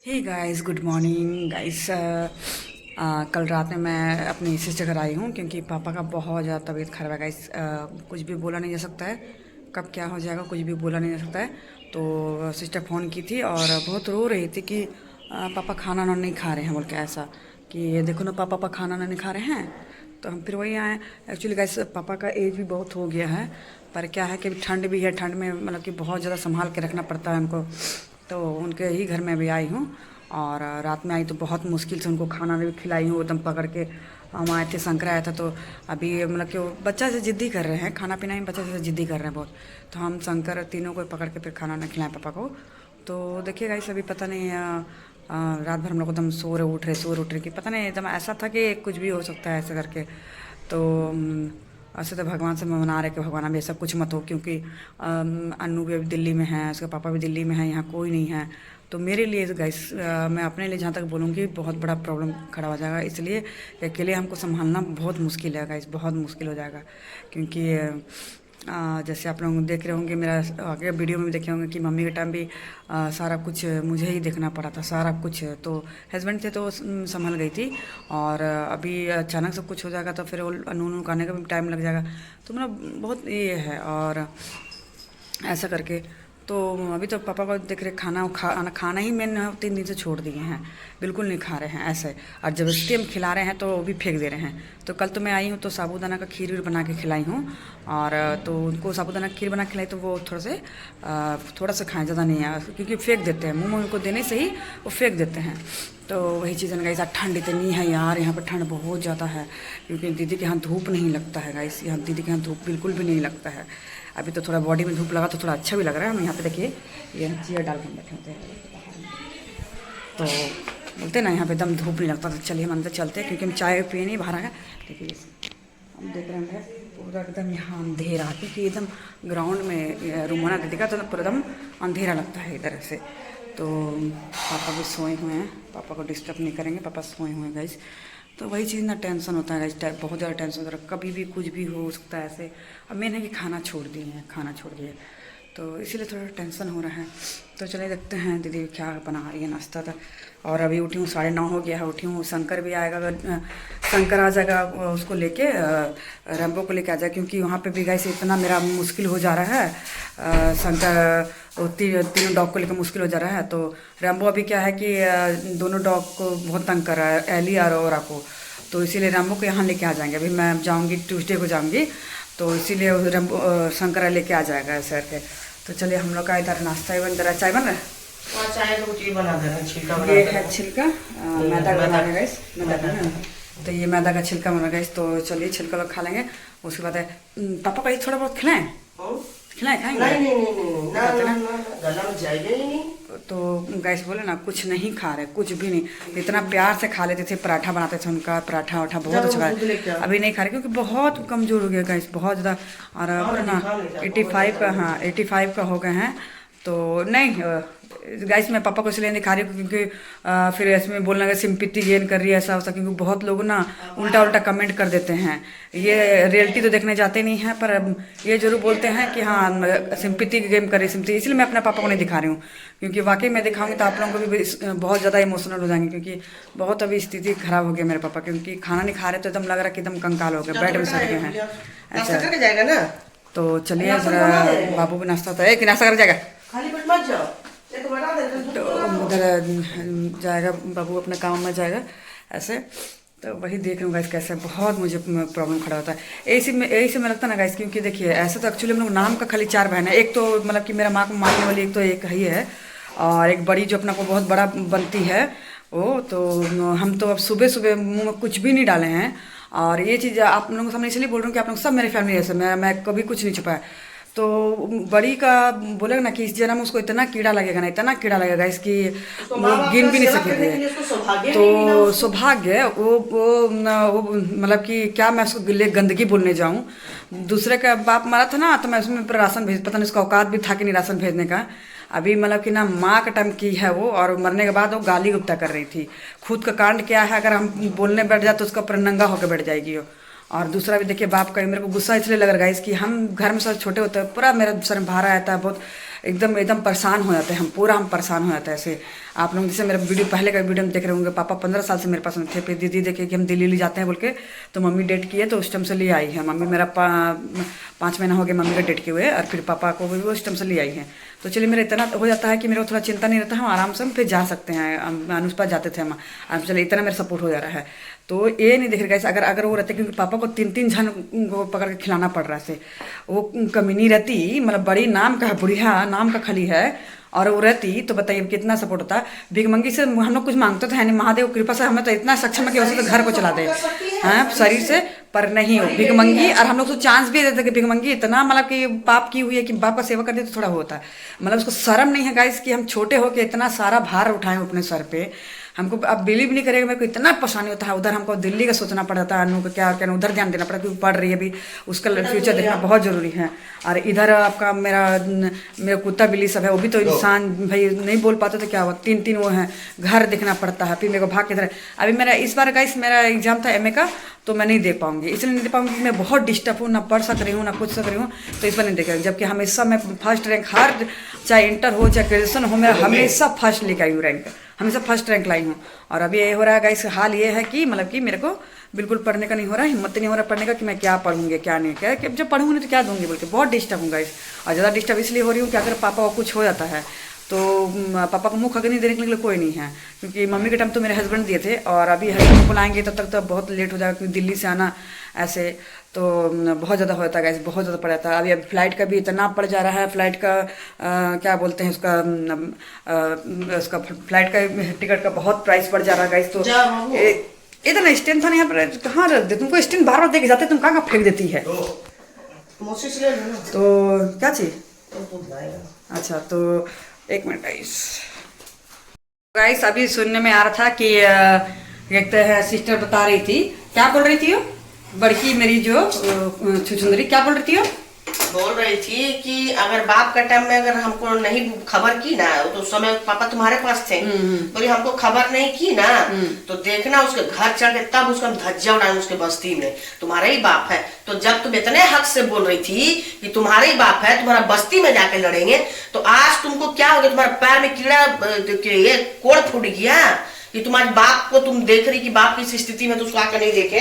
हे guys, good morning guys. कल रात में मैं अपनी सिस्टर घर आई हूँ क्योंकि पापा का बहुत ज़्यादा तबीयत खराब है गाइस। कुछ भी बोला नहीं जा सकता है, कब क्या हो जाएगा कुछ भी बोला नहीं जा सकता है। तो सिस्टर फ़ोन की थी और बहुत रो रही थी कि पापा खाना ना नहीं खा रहे हैं बोल के, ऐसा कि ये देखो ना पापा खाना ना नहीं खा रहे हैं। तो हम फिर वही आए। एक्चुअली गाइस पापा का एज भी बहुत हो गया है, पर क्या है कि ठंड भी है, ठंड में मतलब कि बहुत ज़्यादा संभाल के रखना पड़ता है उनको। तो उनके ही घर में भी आई हूँ और रात में आई तो बहुत मुश्किल से उनको खाना भी खिलाई हूँ एकदम पकड़ के। हम आए थे, शंकर आया था, तो अभी मतलब कि वो बच्चा से ज़िद्दी कर रहे हैं, खाना पीना ही बच्चा से ज़िद्दी कर रहे हैं बहुत। तो हम शंकर तीनों को पकड़ के फिर खाना ना खिलाएं पापा को। तो देखिएगा इस अभी पता नहीं रात भर हम लोग एकदम सो रहे उठ रहे कि पता नहीं एकदम ऐसा था कि कुछ भी हो सकता है ऐसे करके। तो ऐसे तो भगवान से मना रहे कि भगवान अभी ऐसा कुछ मत हो, क्योंकि अन्नू भी अभी दिल्ली में है, उसके पापा भी दिल्ली में है, यहाँ कोई नहीं है। तो मेरे लिए तो गाइस मैं अपने लिए जहाँ तक बोलूँगी बहुत बड़ा प्रॉब्लम खड़ा हो जाएगा, इसलिए कि अकेले हमको संभालना बहुत मुश्किल है गाइस, बहुत मुश्किल हो जाएगा। क्योंकि जैसे आप लोग देख रहे होंगे, मेरा आगे वीडियो में भी देखे होंगे कि मम्मी के टाइम भी सारा कुछ मुझे ही देखना पड़ा था, सारा कुछ। तो हस्बैंड थे तो संभल गई थी, और अभी अचानक सब कुछ हो जाएगा तो फिर वो नून खाने का भी टाइम लग जाएगा। तो मतलब बहुत ये है, और ऐसा करके तो अभी तो पापा को देख रहे खाना ही मैंने 3 दिन से छोड़ दिए हैं, बिल्कुल नहीं खा रहे हैं ऐसे। और ज़बरदस्ती हम खिला रहे हैं तो वो भी फेंक दे रहे हैं। तो कल तो मैं आई हूँ तो साबूदाना का खीर बना के खिलाई हूँ, और तो उनको साबूदाना खीर बना के खिलाई तो वो थोड़ा सा खाएं, ज़्यादा नहीं है, क्योंकि फेंक देते हैं, मुँह में उनको देने से ही वो फेंक देते हैं। तो वही चीज़ है ना गाइस। ठंड इतनी है यार, यहाँ पर ठंड बहुत ज़्यादा है, क्योंकि दीदी के यहाँ धूप नहीं लगता है गाइस, यहाँ दीदी के यहाँ धूप बिल्कुल भी नहीं लगता है। अभी तो थोड़ा बॉडी में धूप लगा तो थोड़ा अच्छा भी लग रहा है। हम यहाँ पे देखिए ये चेयर डाल के हम बैठे होते हैं, तो बोलते हैं ना यहाँ पे एकदम धूप नहीं लगता। तो चलिए हम अंदर चलते हैं, क्योंकि हम चाय पिए नहीं बाहर आए। देखिए हम देख रहे हैं पूरा एकदम यहाँ अंधेरा, क्योंकि एकदम ग्राउंड में रूमाना दीदी का तो पूरा एकदम अंधेरा लगता है इधर से। तो पापा भी सोए हुए हैं, पापा को डिस्टर्ब नहीं करेंगे, पापा सोए हुए हैं गाइस। तो वही चीज़ ना, टेंशन होता है गाइस, बहुत ज़्यादा टेंशन होता है, कभी भी कुछ भी हो सकता है ऐसे। अब मैंने कि खाना छोड़ दिए, तो इसीलिए थोड़ा टेंशन हो रहा है। तो चलिए देखते हैं दीदी क्या बना रही है नाश्ता था। और अभी उठी हूँ, 9:30 हो गया है, उठी हूँ। शंकर भी आएगा, अगर शंकर आ जाएगा उसको लेके, रैम्बो को लेके आ जाएगा, क्योंकि वहाँ पे भी गाइस इतना मेरा मुश्किल हो जा रहा है। शंकर तीनों डॉग को लेकर मुश्किल हो जा रहा है। तो रैम्बो अभी क्या है कि दोनों डॉग को बहुत तंग कर रहा है, एली और ओरा को। तो इसीलिए रैम्बो को यहाँ लेके आ जाएंगे। अभी मैं जाऊँगी ट्यूसडे को जाऊँगी, तो इसीलिए रैम्बो शंकर लेके आ जाएगा ऐसे करके। तो चलिए हम लोग का इधर नाश्ता ही बन रहा है, चाय बन रहा है। चाय तो कुछ बना देना, छिलका बना ये देना। है छिलका, मैदा का बना है गाइस, मैदा का ना। तो ये मैदा का छिलका बना गाइस। तो चलिए छिलका लोग खा लेंगे, उसके बाद पापा को ये थोड़ा बहुत खिलाएं, खाएंगे। नहीं, ना, गला में जाएगा ही नहीं। तो गैस बोले ना कुछ नहीं खा रहे, कुछ भी नहीं। इतना प्यार से खा लेते थे, पराठा बनाते थे उनका, पराठा वराठा बहुत अच्छा खा। अभी नहीं खा रहे क्योंकि बहुत कमज़ोर हो गया गैस, बहुत ज़्यादा। और अब ना 85 का, हाँ 85 का हो गए हैं। तो नहीं गाइस, मैं पापा को इसलिए नहीं खा रही हूँ क्योंकि फिर इसमें बोलना कि सिंपैथी गेन कर रही है, ऐसा वैसा, क्योंकि बहुत लोग ना उल्टा कमेंट कर देते हैं। ये रियलिटी तो देखने जाते नहीं हैं, पर ये जरूर बोलते हैं कि हाँ सिंपैथी गेम कर रही सिंपैथी। इसलिए मैं अपने पापा को नहीं दिखा रही हूँ, क्योंकि वाकई मैं दिखाऊंगी तो आप लोगों को भी बहुत ज़्यादा इमोशनल हो जाएंगे, क्योंकि बहुत अभी स्थिति खराब हो गया मेरे पापा, क्योंकि खाना नहीं खा रहे तो एकदम लग रहा है कि एकदम कंकाल हो गए, बेड में सड़ गए हैं ऐसा। जाएगा ना, तो चलिए जरा बाबू भी नाश्ता होता है कि नाश्ता कर जाएगा, खाली पेट मत जाओ। तो उधर जाएगा बाबू, अपने काम में जाएगा ऐसे। तो वही देख रहा हूँ गाइस कैसे बहुत मुझे प्रॉब्लम खड़ा होता है। यही से मैं लगता है ना गाइस, क्योंकि देखिए ऐसे तो एक्चुअली हम लोग नाम का खाली 4 बहन है। एक तो मतलब कि मेरा माँ को मारने वाली एक तो एक ही है, और एक बड़ी जो अपना को बहुत बड़ा बनती है वो। तो हम तो अब सुबह सुबह मुँह में कुछ भी नहीं डाले हैं। और ये चीज़ आप लोगों के सामने इसलिए बोल रहा हूँ कि आप लोग सब मेरी फैमिली ऐसे, मैं कभी कुछ नहीं छुपाया। तो बड़ी का बोलेगा ना कि इस जन्म उसको इतना कीड़ा लगेगा ना, इतना कीड़ा लगेगा इसकी वो गिन भी नहीं सकेंगे। तो सौभाग्य वो मतलब कि क्या मैं उसको लिए गंदगी बोलने जाऊँ। दूसरे का बाप मारा था ना, तो मैं उसमें राशन भेज, पता नहीं उसका औकात भी था कि नहीं राशन भेजने का। अभी मतलब कि ना माँ का टाइम की है वो, और मरने के बाद वो गाली गुप्ता कर रही थी। खुद का कांड क्या है, अगर हम बोलने बैठ जाए तो उसका ऊपर नंगा होकर बैठ जाएगी वो। और दूसरा भी देखिए बाप का, मेरे को गुस्सा इसलिए लग रहा है कि हम घर में सब छोटे होते हैं, पूरा मेरा सर में भारा रहता है बहुत, एकदम परेशान हो जाते हैं हम, पूरा हम परेशान हो जाते हैं ऐसे। आप लोग जैसे मेरा वीडियो पहले का वीडियो में देख रहे होंगे, पापा 15 साल से मेरे पास में थे, फिर दीदी देखे कि हम दिल्ली ले जाते हैं बोल के, तो मम्मी डेट की है तो उस टाइम से ले आई है। मम्मी मेरा 5 महीना हो गया मम्मी का डेट किए हुए, और फिर पापा को भी उस टाइम से ले आई है। तो चलिए मेरा इतना हो जाता है कि मेरे को थोड़ा चिंता नहीं रहता, हम आराम से हम फिर जा सकते हैं। अनुज पास जाते थे हम, चलिए इतना मेरा सपोर्ट हो जा रहा है। तो ये नहीं देख रहे गाइस, अगर वो रहते, क्योंकि पापा को 3 जन को पकड़ के खिलाना पड़ रहा है। वो कमीनी रहती, मतलब बड़ी नाम का है, बुढ़िया नाम का खली है, और वो रहती तो बताइए कितना सपोर्ट होता। भिखमंगी से हम लोग कुछ मांगते तो है नहीं, महादेव कृपा से हमें तो इतना सक्षम है कि वैसे तो घर को चला दे हैं शरीर से, पर नहीं हो भिखमंगी। और हम लोग तो चांस भी देते कि भिखमंगी इतना मतलब कि पाप की हुई है कि बाप का सेवा कर दे तो थोड़ा होता है, मतलब उसको शर्म नहीं है गाइस कि हम छोटे हो के इतना सारा भार उठाएं अपने सर पे। हमको अब बिलीव नहीं करेगा, मेरे को इतना परेशानी होता है। उधर हमको दिल्ली का सोचना पड़ता है, अनु का क्या क्या उधर ध्यान देना पड़ता है, क्योंकि पढ़ रही है अभी, उसका फ्यूचर देखना बहुत जरूरी है। और इधर आपका मेरा कुत्ता बिल्ली सब है, वो भी तो इंसान भाई नहीं बोल पाते तो क्या हुआ, 3 वो हैं, घर देखना पड़ता है, फिर मेरे को भाग के इधर। अभी मेरा इस बार गाइस मेरा एग्जाम था MA का, तो मैं नहीं दे पाऊंगी, इसलिए नहीं दे पाऊंगी, मैं बहुत डिस्टर्ब हूँ, ना पढ़ सक रही हूँ ना कुछ सक रही हूँ, तो इस बार नहीं देखेगा। जबकि हमेशा मैं फर्स्ट रैंक, हर चाहे इंटर हो चाहे ग्रेजुएशन हो, मेरा हमेशा फर्स्ट लेके आई हूँ रैंक, हमेशा फर्स्ट रैंक लाई हूँ। और अभी ये हो रहा है गाइस, हाल ये है कि मतलब कि मेरे को बिल्कुल पढ़ने का नहीं हो रहा है, हिम्मत नहीं हो रहा पढ़ने का कि मैं क्या पढ़ूंगी क्या नहीं, क्या कि जब पढ़ूंगी तो क्या दूंगी बोल के बहुत डिस्टर्ब हूँ गाइस। और ज़्यादा डिस्टर्ब इसलिए हो रही हूँ कि अगर पापा को कुछ हो जाता है तो पापा को मुँह अग्नि देने के लिए कोई नहीं है, क्योंकि मम्मी के टाइम तो मेरे हस्बैंड दिए थे, और अभी हस्बैंड को लाएंगे तब तक तो बहुत लेट हो जाएगा, क्योंकि दिल्ली से आना ऐसे तो बहुत ज़्यादा होता है गाइस, बहुत ज़्यादा पड़ जाता है। अभी फ्लाइट का भी इतना पड़ जा रहा है, फ्लाइट का क्या बोलते हैं उसका फ्लाइट का टिकट का बहुत प्राइस बढ़ जा रहा है गाइस। तो इधर ना स्टैंड था ना यहाँ पर, कहाँ रख दे तुमको, स्टैंड बार बार देके जाते तुम कहाँ फेंक देती है। तो क्या चीज, अच्छा तो 1 मिनट गाइस, अभी सुनने में आ रहा था कि एक सिस्टर बता रही थी, क्या बोल रही थी वो बड़की मेरी जो छुछुंदरी, क्या बोल रही थी वो, बोल रही थी कि अगर बाप का टाइम में अगर हमको नहीं खबर की ना, तो उस समय पापा तुम्हारे पास थे, बोली हमको खबर नहीं की ना, तो देखना उसके घर चढ़ के तब उसका धज्जा उड़ाए उसके बस्ती में, तुम्हारा ही बाप है। तो जब तुम इतने हक से बोल रही थी कि तुम्हारा ही बाप है, तुम्हारा बस्ती में जाके लड़ेंगे, तो आज तुमको क्या हो गया, तुम्हारे पैर में कीड़ा ये कोड़ फूट गया कि तुम्हारे बाप को तुम देख रही कि बाप किस स्थिति में, तो उसको आकर नहीं देखे।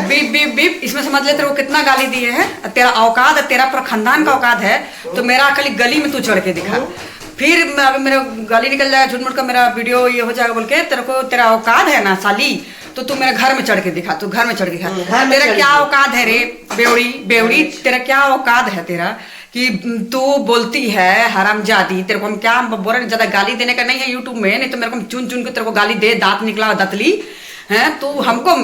बीप बीप बीप, इसमें समझ लेते वो कितना गाली दिए हैं, तेरा औकात है, तेरा पूरा खानदान का औकात है, तो मेरा खाली गली में तू चढ़ के दिखा, फिर अभी मेरा गाली निकल जाएगा, झूठ मूठ का मेरा वीडियो ये हो जाएगा बोल के, तेरे को तेरा औकात है ना साली, तो तू मेरे घर में चढ़ के दिखा, तू घर में चढ़ के दिखा, तेरा क्या औकात है रे बेवड़ी बेवड़ी, तेरा क्या औकात है तेरा कि तू बोलती है हरामजादी। तेरे को हम क्या बोल रहे, ज्यादा गाली देने का नहीं है यूट्यूब में, नहीं तो मेरे को चुन चुन के तेरे को गाली दे, दांत निकला दतली है, तू हमको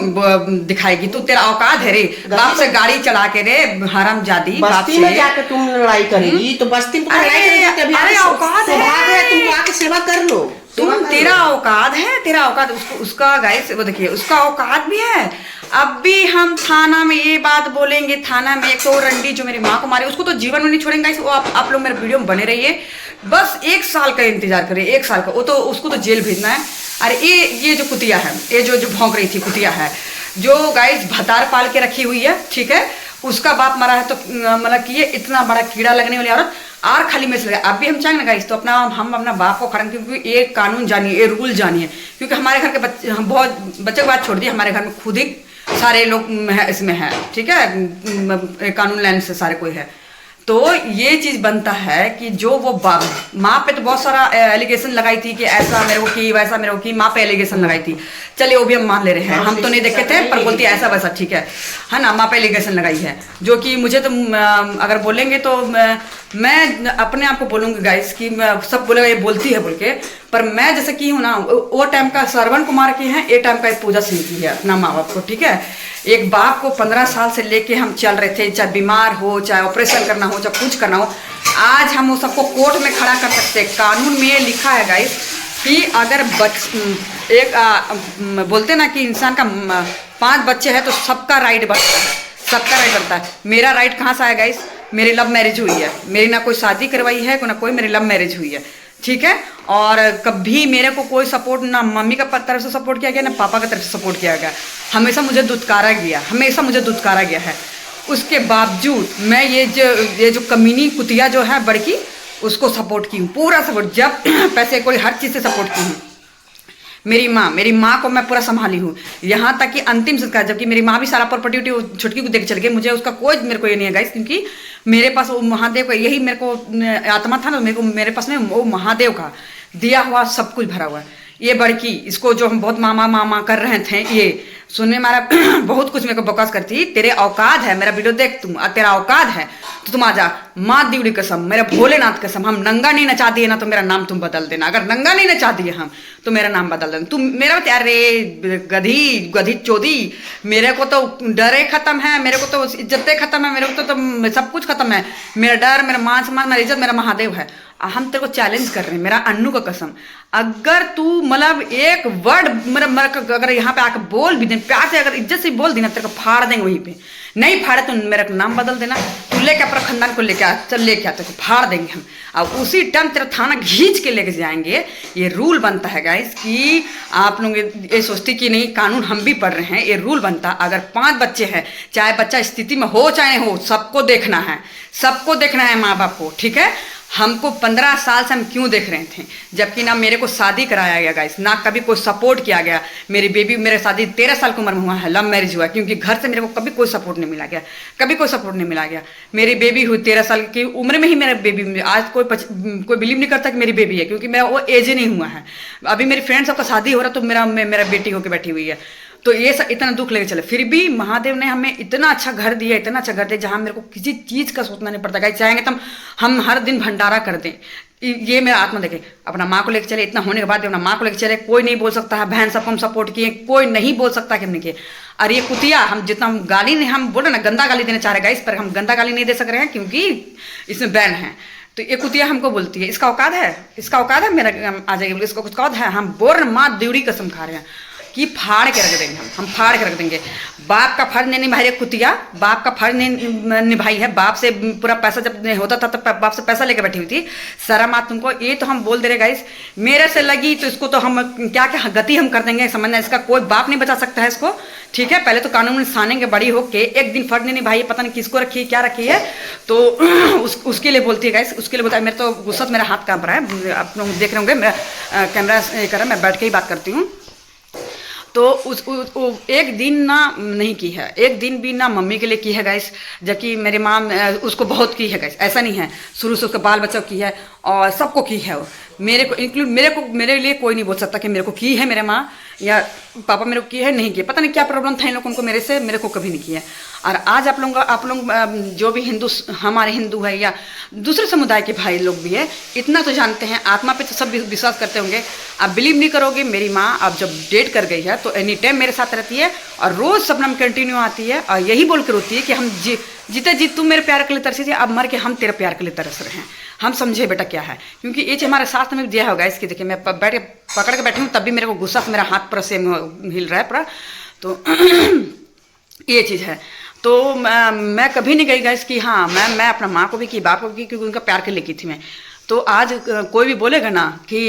दिखाएगी, तू तेरा औकात है रे, बाप से गाड़ी चढ़ा के रे हरामजादी, बस्ती में जाकर तुम लड़ाई करेगी, तो बस्ती में अरे औकात है, तुम आके सेवा कर लो, तुम तेरा औकात है, तेरा औकात उसका गाइस वो देखिए उसका औकात भी है। अब भी हम थाना में ये बात बोलेंगे, थाना में एक तो रंडी जो मेरी माँ को मारे उसको तो जीवन में नहीं छोड़ेंगे गाइस, वो आप लोग मेरे वीडियो में बने रहिए, बस 1 साल का इंतजार करिए, 1 साल का, वो तो उसको तो जेल भेजना है। अरे ये जो कुतिया है, ये जो भौंक रही थी कुतिया है, जो गाइस भतार पाल के रखी हुई है, ठीक है, उसका बाप मरा है, तो मतलब कि ये इतना बड़ा कीड़ा लगने वाली औरत और खाली में से लगा। अब भी हम चाहेंगे ना गाइस, तो हम अपना बाप को खड़े, क्योंकि ये कानून जानिए, ये रूल जानिए, क्योंकि हमारे घर के बच्चे, हम बहुत बच्चे की बात छोड़ दिए, हमारे घर में खुद ही सारे लोग इसमें है, ठीक है, कानून लाइन से सारे कोई है, तो ये चीज बनता है कि जो वो माँ पे तो बहुत सारा एलिगेशन लगाई थी कि ऐसा मेरे को की वैसा मेरे को की, माँ पे एलिगेशन लगाई थी, चलिए वो भी हम मान ले रहे हैं, हम तो नहीं देखे थे पर बोलती है ऐसा वैसा, ठीक है ना, माँ पे एलिगेशन लगाई है, जो कि मुझे तो अगर बोलेंगे तो मैं अपने आप को बोलूँगी गाइस कि सब बोलेगा ये बोलती है बोल के, पर मैं जैसे की हूँ ना, वो टाइम का श्रवण कुमार की है, ये टाइम का पूजा सिंह की है अपना माँ बाप को, ठीक है। एक बाप को 15 साल से लेके हम चल रहे थे, चाहे बीमार हो, चाहे ऑपरेशन करना हो, चाहे कुछ करना हो, आज हम वो सबको कोर्ट में खड़ा कर सकते हैं। कानून में ये लिखा है गाइस कि अगर बोलते ना कि इंसान का 5 बच्चे हैं तो सबका राइट बनता है, सबका राइट बनता है। मेरा राइट कहाँ से आया गाइस, मेरी लव मैरिज हुई है, मेरी ना कोई शादी करवाई है ना कोई, मेरी लव मैरिज हुई है, ठीक है। और कभी मेरे को कोई सपोर्ट ना मम्मी का तरफ से सपोर्ट किया गया ना पापा की तरफ से सपोर्ट किया गया, हमेशा मुझे दुत्कारा गया, हमेशा मुझे दुत्कारा गया है। उसके बावजूद मैं ये जो कमीनी कुतिया जो है बड़की, उसको सपोर्ट की हूँ, पूरा सपोर्ट, जब पैसे कोई हर चीज़ से सपोर्ट की हूँ। मेरी माँ को मैं पूरा संभाली हूँ, यहाँ तक कि अंतिम संस्कार, जबकि मेरी माँ भी सारा प्रॉपर्टी छुटकी को देख चल गई, मुझे उसका कोई मेरे को ये नहीं है गाइस, क्योंकि मेरे पास वो महादेव का यही मेरे को आत्मा था ना, मेरे पास में वो महादेव का दिया हुआ सब कुछ भरा हुआ है। ये बड़की, इसको जो हम बहुत मामा मामा कर रहे थे, ये सुनने मारा बहुत कुछ मेरे को बकवास करती, तेरे औकात है, मेरा वीडियो देख तुम, तेरा औकात है तो तुम आ जा, माँ दीवड़ी कसम, मेरे भोलेनाथ कसम, हम नंगा नहीं नचा दिए ना तो मेरा नाम तुम बदल देना, अगर नंगा नहीं नचा दिए हम तो मेरा नाम बदल देना तुम। मेरा अरे गधी चोदी, मेरे को तो डरे खत्म है, मेरे को तो इज्जतें खत्म है, मेरे को तो सब कुछ खत्म है, मेरा डर, मेरा मान सम्मान, मेरा इज्जत, मेरा महादेव है। हम तेरे को चैलेंज कर रहे हैं, मेरा अन्नू का कसम, अगर तू मतलब एक वर्ड मेरा अगर यहाँ पे आकर बोल भी दे, प्यार से अगर इज्जत से बोल दी ना, तेरे को फाड़ देंगे वहीं पे, नहीं फाड़े तो मेरा नाम बदल देना, तू लेके अपना खानदान को लेके आ, चल लेके आ, तेरे को फाड़ देंगे हम, और उसी टाइम तेरा थाना खींच के लेके जाएंगे। ये रूल बनता है गाइस कि आप लोग ये सोचते कि नहीं, कानून हम भी पढ़ रहे हैं, ये रूल बनता, अगर 5 बच्चे हैं, चाहे बच्चा स्थिति में हो चाहे नहीं हो, सबको देखना है, सबको देखना है माँ बाप को, ठीक है। हमको 15 साल से हम क्यों देख रहे थे, जबकि ना मेरे को शादी कराया गया गाइस, ना कभी कोई सपोर्ट किया गया। मेरी बेबी, मेरे शादी 13 साल की उम्र में हुआ है, लव मैरिज हुआ, क्योंकि घर से मेरे को कभी कोई सपोर्ट नहीं मिला गया, कभी कोई सपोर्ट नहीं मिला गया। मेरी बेबी हुई 13 साल की उम्र में ही, मेरा बेबी, आज कोई बिलीव नहीं करता कि मेरी बेबी है, क्योंकि मेरा वो एज ही नहीं हुआ है। अभी मेरी फ्रेंड सबका शादी हो रहा तो मेरा बेटी होकर बैठी हुई है, तो ये सब इतना दुख लेके चले, फिर भी महादेव ने हमें इतना अच्छा घर दिया, इतना अच्छा घर दिया, जहाँ मेरे को किसी चीज़ का सोचना नहीं पड़ता। गाइस चाहेंगे तो हम हर दिन भंडारा कर दें, ये मेरा आत्मा देखे। अपना माँ को लेके चले, इतना होने के बाद अपना माँ को लेके चले, कोई नहीं बोल सकता है, बहन सबको हम सपोर्ट किए, कोई नहीं बोल सकता कि हमने किए। और ये कुतिया, हम जितना गाली नहीं, हम बोले ना गंदा गाली देना चाह रहे गाइस, पर हम गंदा गाली नहीं दे सक रहे हैं क्योंकि इसमें बैन है। तो ये कुतिया हमको बोलती है, इसका औकात है, इसका औकात है, मेरा आ जाएगी, इसका कुछ औकात है, हम बोल रहे माँ दीवड़ी कसम खा रहे हैं कि फाड़ के रख देंगे, हम फाड़ के रख देंगे। बाप का फर्ज नहीं निभाई है कुतिया, बाप का फर्ज नहीं निभाई है, बाप से पूरा पैसा जब नहीं होता था तो बाप से पैसा लेकर बैठी हुई थी, शर्म आ तुमको, ये तो हम बोल दे रहे गाइस, मेरे से लगी तो इसको तो हम क्या क्या गति हम कर देंगे, समझना, इसका कोई बाप नहीं बचा सकता है इसको, ठीक है। पहले तो कानून सानेंगे बड़ी होके, एक दिन फर्ज नहीं निभाई, पता नहीं किसको रखी है, क्या रखी है, तो उसके लिए बोलती है गाइस, उसके लिए बोलता है। मेरे तो गुस्सा, मेरा हाथ कांप रहा है, आप लोग देख रहे होंगे, मेरा कैमरा कर रहा है, मैं बैठ के ही बात करती हूँ। तो एक दिन ना नहीं की है, एक दिन भी ना मम्मी के लिए की है गाइस, जबकि मेरी माँ उसको बहुत की है गाइस, ऐसा नहीं है, शुरू से उसके बाल बच्चों की है और सबको की है वो, मेरे को इंक्लूड, मेरे लिए कोई नहीं बोल सकता कि मेरे को की है मेरे माँ या पापा मेरे को की है, नहीं की, पता नहीं क्या प्रॉब्लम था इन लोगों को मेरे से, मेरे को कभी नहीं किया। और आज आप लोग जो भी हिंदू, हमारे हिंदू है या दूसरे समुदाय के भाई लोग भी है, इतना तो जानते हैं, आत्मा पे तो सब विश्वास करते होंगे। आप बिलीव नहीं करोगे, मेरी माँ अब जब डेट कर गई है तो एनी टाइम मेरे साथ रहती है और रोज़ सपना में कंटिन्यू आती है और यही बोल कर रोती है कि हम जीते जी तुम मेरे प्यार के लिए तरसी थी, अब मर के हम तेरे प्यार के लिए तरस रहे हैं, हम समझे बेटा क्या है, क्योंकि ये हमारे साथ में दिया होगा। इसकी देखिए, मैं बैठ के पकड़ के बैठी हूँ, तब भी मेरे को गुस्सा से मेरा हाथ पर से हिल रहा है पूरा, तो ये चीज़ है। तो मैं कभी नहीं गई गाइस कि हाँ, मैं अपना माँ को भी की, बाप को भी की, क्योंकि उनका प्यार के लिए की थी मैं। तो आज कोई भी बोलेगा ना कि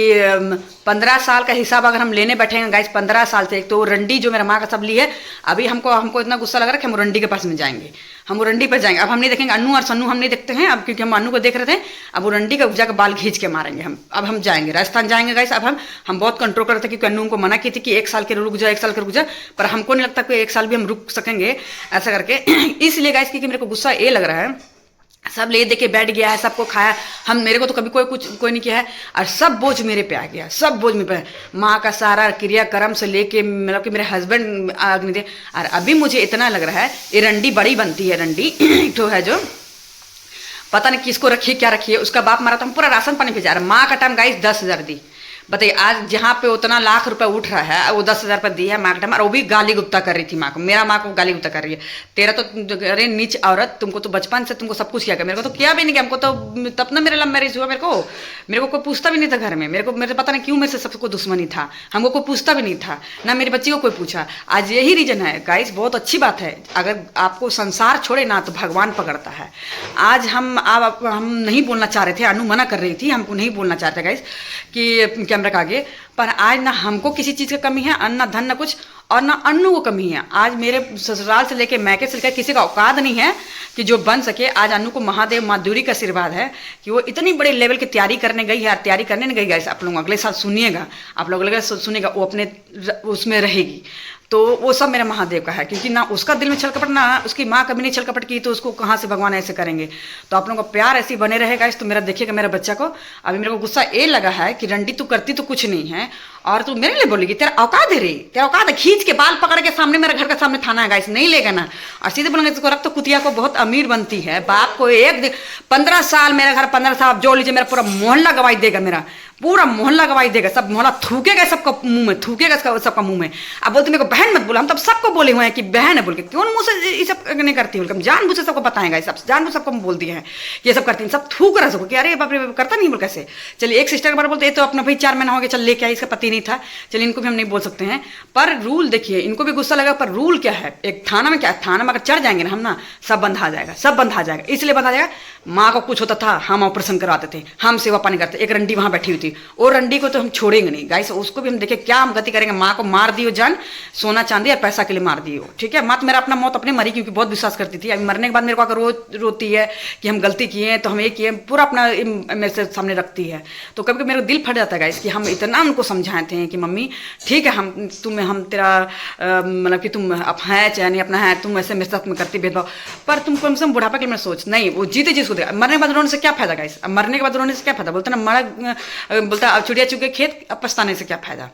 15 साल का हिसाब अगर हम लेने बैठेंगे गाइस, 15 साल से, एक तो रंडी जो मेरा माँ का सब ली है, अभी हमको इतना गुस्सा लग रहा है कि हम रंडी के पास में जाएंगे, हम रंडी पर जाएंगे। अब हम नहीं देखेंगे अन्नू और सन्नू, हम नहीं देखते हैं अब, क्योंकि हम अन्नू को देख रहे थे, अब वो रंडी का जाकर बाल खींच के मारेंगे हम। अब हम जाएंगे, राजस्थान जाएंगे गाइस। अब हम बहुत कंट्रोल कर रहे थे, क्योंकि अन्नू को मना की थी कि 1 साल के रुक जाए, 1 साल के रुक जाए, पर हमको नहीं लगता कि 1 साल भी हम रुक सकेंगे ऐसा करके। इसलिए गाइस, क्योंकि मेरे को गुस्सा ये लग रहा है, सब ले दे के बैठ गया है, सबको खाया, मेरे को तो कभी कोई नहीं किया है, और सब बोझ मेरे पे आ गया, सब बोझ मेरे पे, माँ का सारा क्रियाक्रम से लेके, मतलब कि मेरे हस्बैंड आगे दे। और अभी मुझे इतना लग रहा है, ये रंडी बड़ी बनती है, रंडी तो है जो पता नहीं किसको रखी क्या रखी है, उसका बाप मारा तो हम पूरा राशन पानी पे जा रहा है। माँ का टाइम गाइस 10,000 दी, बताइए, आज जहाँ पे उतना लाख रुपए उठ रहा है वो 10,000 रुपये दी है माँ के टाइम, और वो भी गाली गुप्ता कर रही थी माँ को, मेरा माँ को गाली गुप्ता कर रही है, तेरा तो अरे नीच औरत, तुमको तो बचपन से तुमको सब कुछ किया, मेरे को तो किया भी नहीं, हमको तो तब ना मेरा लव मैरिज हुआ, मेरे को कोई पूछता भी नहीं था घर में, मेरे पता नहीं क्यों मेरे से सबको दुश्मनी था, हमको कोई पूछता भी नहीं था, ना मेरी बच्ची को कोई पूछा। आज यही रीजन है गाइस, बहुत अच्छी बात है, अगर आपको संसार छोड़े ना तो भगवान पकड़ता है। आज हम नहीं बोलना चाह रहे थे, अनु मना कर रही थी, हमको नहीं बोलना चाहते गाइस कि कैमरा के आगे। पर आज ना हमको किसी चीज़ की कमी है, ना धन ना कुछ, और ना अन्नू को कमी है। आज मेरे ससुराल से लेके मैके से लेकर किसी का औकात नहीं है कि जो बन सके। आज अन्नू को महादेव माधुरी का आशीर्वाद है कि वो इतनी बड़ी लेवल की तैयारी करने गई है। तैयारी करने नहीं गई गाइस, आप लोग अगले साल सुनिएगा, आप लोग अगले साल सुनिएगा, वो अपने उसमें रहेगी। तो वो सब मेरे महादेव का है, क्योंकि ना उसका दिल में छल कपट, ना उसकी माँ कभी नहीं छल कपट की, तो उसको कहाँ से भगवान ऐसे करेंगे। तो आप लोगों का प्यार ऐसे बने रहेगा। इस तो मेरा देखिएगा मेरा बच्चा को। अभी मेरे को गुस्सा ये लगा है कि रंडी तू करती तो कुछ नहीं है और तू मेरे लिए बोलेगी, तेरा औकात है रे, तेरा औकात है। खींच के बाल पकड़ के सामने, मेरे घर के सामने थाना है गाइस, नहीं लेगा ना। और सीधे बोलेंगे इसको रख, तो कुतिया को बहुत अमीर बनती है। बाप को एक दिन 15 साल मेरा घर, 15 साल आप जोड़ लीजिए, मेरा पूरा मोहल्ला गवाही देगा, मेरा पूरा मोहल्ला गवाही देगा। सब मोहल्ला थूकेगा सबका मुंह में, थूकेगा सबका मुंह में। अब बोलते मेरे को बहन मत बोला, हम तब सबको बोले हुए हैं कि बहन है बोल के, क्यों मुंह से ये सब नहीं करती हूँ। जानबूझ से सबको बताएगा, सब जानबूझ सबको बोल दिया है ये सब करती हैं, सब थूक रहा सबको कि अरे बाप रे करता नहीं बोल कैसे। चलिए एक सिस्टर के बारे बोलते ये तो अपना भाई 4 महीना हो गया, चल लेके आई, इसका पति नहीं था, चलिए इनको भी हम नहीं बोल सकते हैं। पर रूल देखिए, इनको भी गुस्सा लगा, पर रूल क्या है, एक थाना में क्या, थाना में अगर चढ़ जाएंगे ना हम ना, सब बंद आ जाएगा, सब बंद आ जाएगा। इसलिए बंद आ जाएगा, माँ को कुछ होता था हम ऑपरेशन करवाते थे, हम सेवा पानी करते। एक रंडी वहां बैठी हुई थी, और रंडी को तो हम छोड़ेंगे नहीं गाइस, उसको भी हम देखे क्या हम गति करेंगे। माँ को मार दियो जान, सोना चांदी और पैसा के लिए मार दियो, ठीक है। माँ तो मेरा अपना मौत अपने मरी, क्योंकि बहुत विश्वास करती थी। अभी मरने के बाद मेरे को अगर रोती है कि हम गलती किए हैं, तो हम ये किए, पूरा अपना मेरे से सामने रखती है। तो कभी कभी मेरा दिल फट जाता है गाइस कि हम इतना उनको समझाए थे कि मम्मी ठीक है, हम तेरा मतलब कि तुम अब है चाहे नहीं अपना है, तुम ऐसे मेरे साथ में करती भेदभाव, पर तुम कम से कम बुढ़ापा के लिए सोच नहीं, वो जीते जिसको देगा। मरने के बाद रोने से क्या फायदा गाइस, अब मरने के बाद रोने से क्या फायदा, बोलते ना मरा बोलता अब चिड़िया चुके खेत, अब पछताने से क्या फायदा।